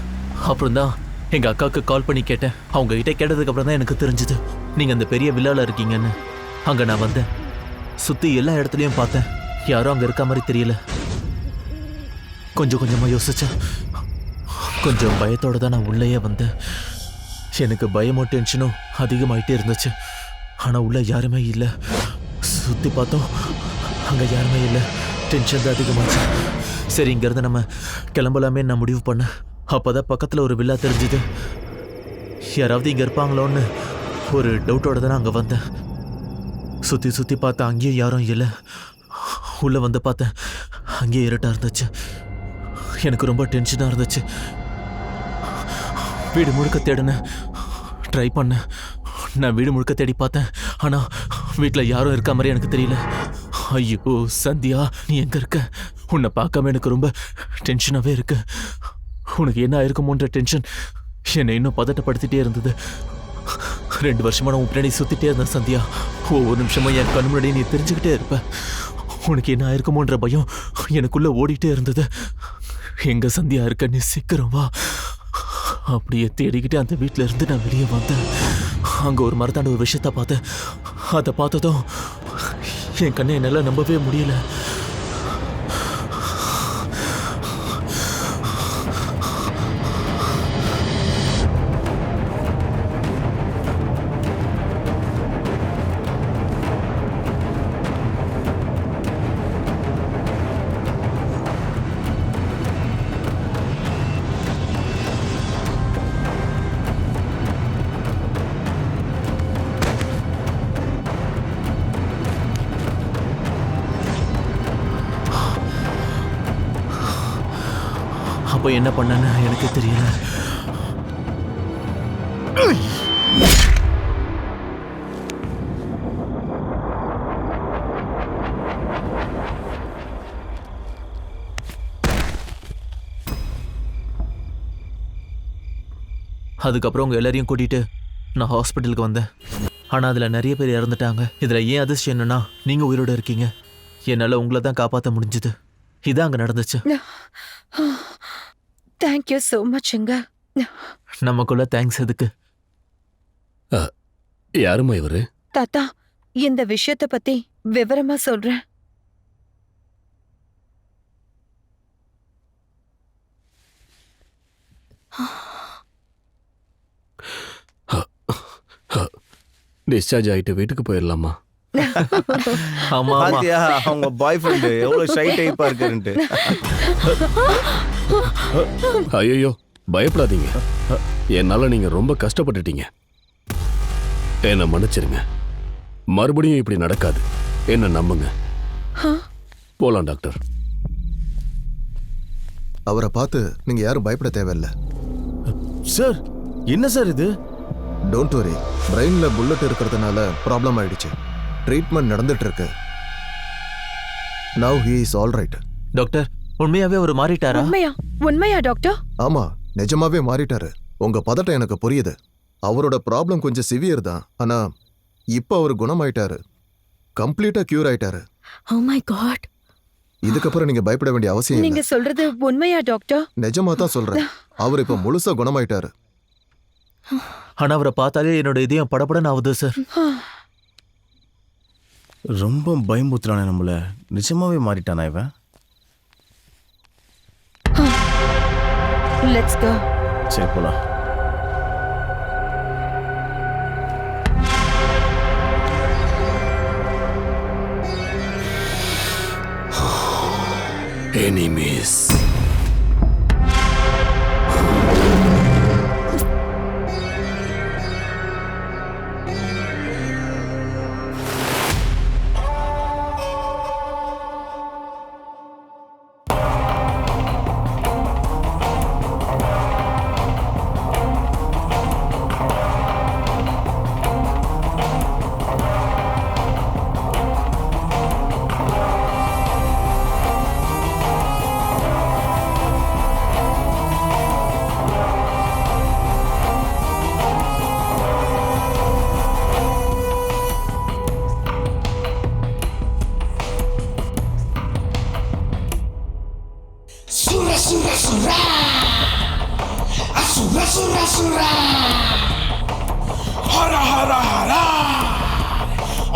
அப்புறம் தான் எங்க அக்காவுக்கு கால் பண்ணி கேட்டேன். அவங்க கிட்ட கேட்டதுக்கு அப்புறம் தான் எனக்கு தெரிஞ்சது நீங்க அந்த பெரிய வில்லால இருக்கீங்கன்னு. அங்க நான் வந்தேன், சுத்தி எல்லா இடத்துலயும் பார்த்தேன், யாரும் அங்க இருக்க மாதிரி தெரியல. கொஞ்சம் கொஞ்சமா யோசிச்சேன். கொஞ்சம் பயத்தோட தான் நான் உள்ளேயே வந்தேன். எனக்கு பயமும் டென்ஷனும் அதிகமாயிட்டே இருந்துச்சு. ஆனா உள்ள யாருமே இல்லை. சுத்தி பார்த்தோம், அங்க யாருமே இல்லை. டென்ஷன் தான் அதிகமாச்சு. சரி, இங்க இருந்து நம்ம கிளம்பலாமே நான் முடிவு பண்ணேன். அப்பதான் பக்கத்துல ஒரு வில்லா தெரிஞ்சுது. யாராவது இங்க இருப்பாங்களோன்னு ஒரு டவுட்டோட தான் அங்க வந்தேன். சுத்தி சுத்தி பார்த்தேன், அங்கேயும் யாரும் இல்லை. உள்ள வந்து பார்த்தேன், அங்கேயே இருட்டா இருந்துச்சு. எனக்கு ரொம்ப டென்ஷனா இருந்துச்சு. வீடு முழுக்க தேடினேன், ட்ரை பண்ணேன். நான் வீடு முழுக்க தேடி பார்த்தேன், ஆனா வீட்டுல யாரும் இருக்க மாதிரி எனக்கு தெரியல. ஐயோ சந்தியா, நீ எங்க இருக்க? உன்னை பார்க்காம எனக்கு ரொம்ப டென்ஷனாவே இருக்கு. உனக்கு என்ன ஆயிருக்குமோன்ற டென்ஷன் என்னை இன்னும் பதட்டப்படுத்திட்டே இருந்தது. 2 வருஷமா நான் உன் பின்னாடி சுத்திட்டே இருந்தேன் சந்தியா. ஒவ்வொரு நிமிஷமும் என் கண் முன்னாடி நீ தெரிஞ்சுக்கிட்டே இருப்ப. உனக்கு என்ன ஆயிருக்குமோன்ற பயம் எனக்குள்ள ஓடிட்டே இருந்தது. எங்க சந்தியா இருக்க, நீ சீக்கிரம் வா. அப்படியே தேடிக்கிட்டே அந்த வீட்டுல இருந்து நான் வெளியே வந்தேன். அங்க ஒரு மரத்தாண்ட ஒரு விஷயத்த பார்த்தேன். அதை பார்த்ததும் என் கண்ணை என்னால நம்பவே முடியல. அப்போ என்ன பண்ணேன்னு எனக்கு தெரியல. அதுக்கப்புறம் உங்க எல்லாரையும் கூட்டிட்டு நான் ஹாஸ்பிட்டலுக்கு வந்தேன். ஆனா அதுல நிறைய பேர் இறந்துட்டாங்க. இதுல ஏன் அதிர்ஷ்டம் என்னன்னா நீங்க உயிரோட இருக்கீங்க. என்னால உங்களை தான் காப்பாற்ற முடிஞ்சது. இதான் அங்க நடந்துச்சு. Thank you so மச்ங்க. நமக்குள்ள தேங்க்ஸ் எதுக்கு? யாருமா இவரு? தாத்தா, இந்த விஷயத்த பத்தி விவரமா சொல்றேன். டிஸ்சார்ஜ் ஆயிட்டு வீட்டுக்கு போயிடலாமா? ஆமா ஆமா. பாத்தியா அவங்க பாய் ஃப்ரெண்ட் எவ்வளவு ஷை டைப்பா இருக்காருன்ட்டு. ஐயோ பயப்படாதீங்க. என்னால நீங்க ரொம்ப கஷ்டப்பட்டுட்டீங்க. என்ன மன்னிச்சிருங்க. மறுபடியும் இப்படி நடக்காது. என்ன நம்புங்க. போலாம் டாக்டர். அவரை பார்த்து நீங்க யாரும் பயப்பட தேவையில்லை. சார் என்ன சார் இது? Don't worry. பிரெயின்ல புல்லட் இருக்கிறதுனால ப்ராப்ளம் ஆயிடுச்சு. ட்ரீட்மெண்ட் நடந்துட்டு இருக்கு. Now he is all right. Doctor உண்மையாவே அவர் மாறிட்டாரா? உண்மையா டாக்டர்? ஆமா, நிஜமாவே மாறிட்டாரு. உங்க பதட்டம் எனக்கு புரியுது. அவரோட ப்ராப்ளம் கொஞ்சம் சிவியர் தான். ஆனா இப்போ அவர் குணமாயிட்டாரு. கம்ப்ளீட்டா கியூர் ஆயிட்டாரு. Oh my god. இதுக்கப்புறம் நீங்க பயப்பட வேண்டிய அவசியம் நீங்க இல்லை. சொல்றது உண்மையா டாக்டர்? நிஜமா தான் சொல்றேன். அவர் இப்போ முழுசா குணமாயிட்டாரு. ஆனா அவரை பார்த்தாலே என்னோட இதயம் படபடன்னு ஆகுது சார். ரொம்ப பயமுத்துறானே நம்மள. நிஜமாவே மாறிட்டானா இவன்? Let's go. சரி போலாம். Enemies.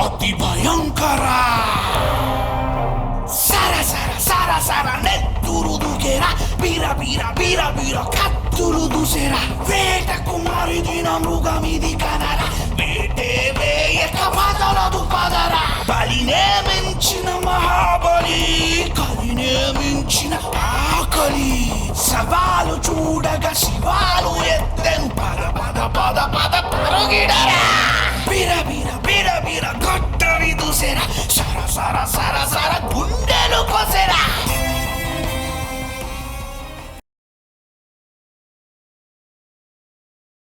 अति भयंकर सारा सारा सारा सारा नेत्तुरु दुगेरा बीरा बीरा बीरा बीरा कत्तुरु दुसेरा वेट कुमारी दिना मृगमिदि कनरा वेटे वेयक पदरदु पदरा बलिने मिंचिन महाबली कलिने मिंचिन आकली सवालु चूडगा शिवालु एत्तेनु पद पद पद पद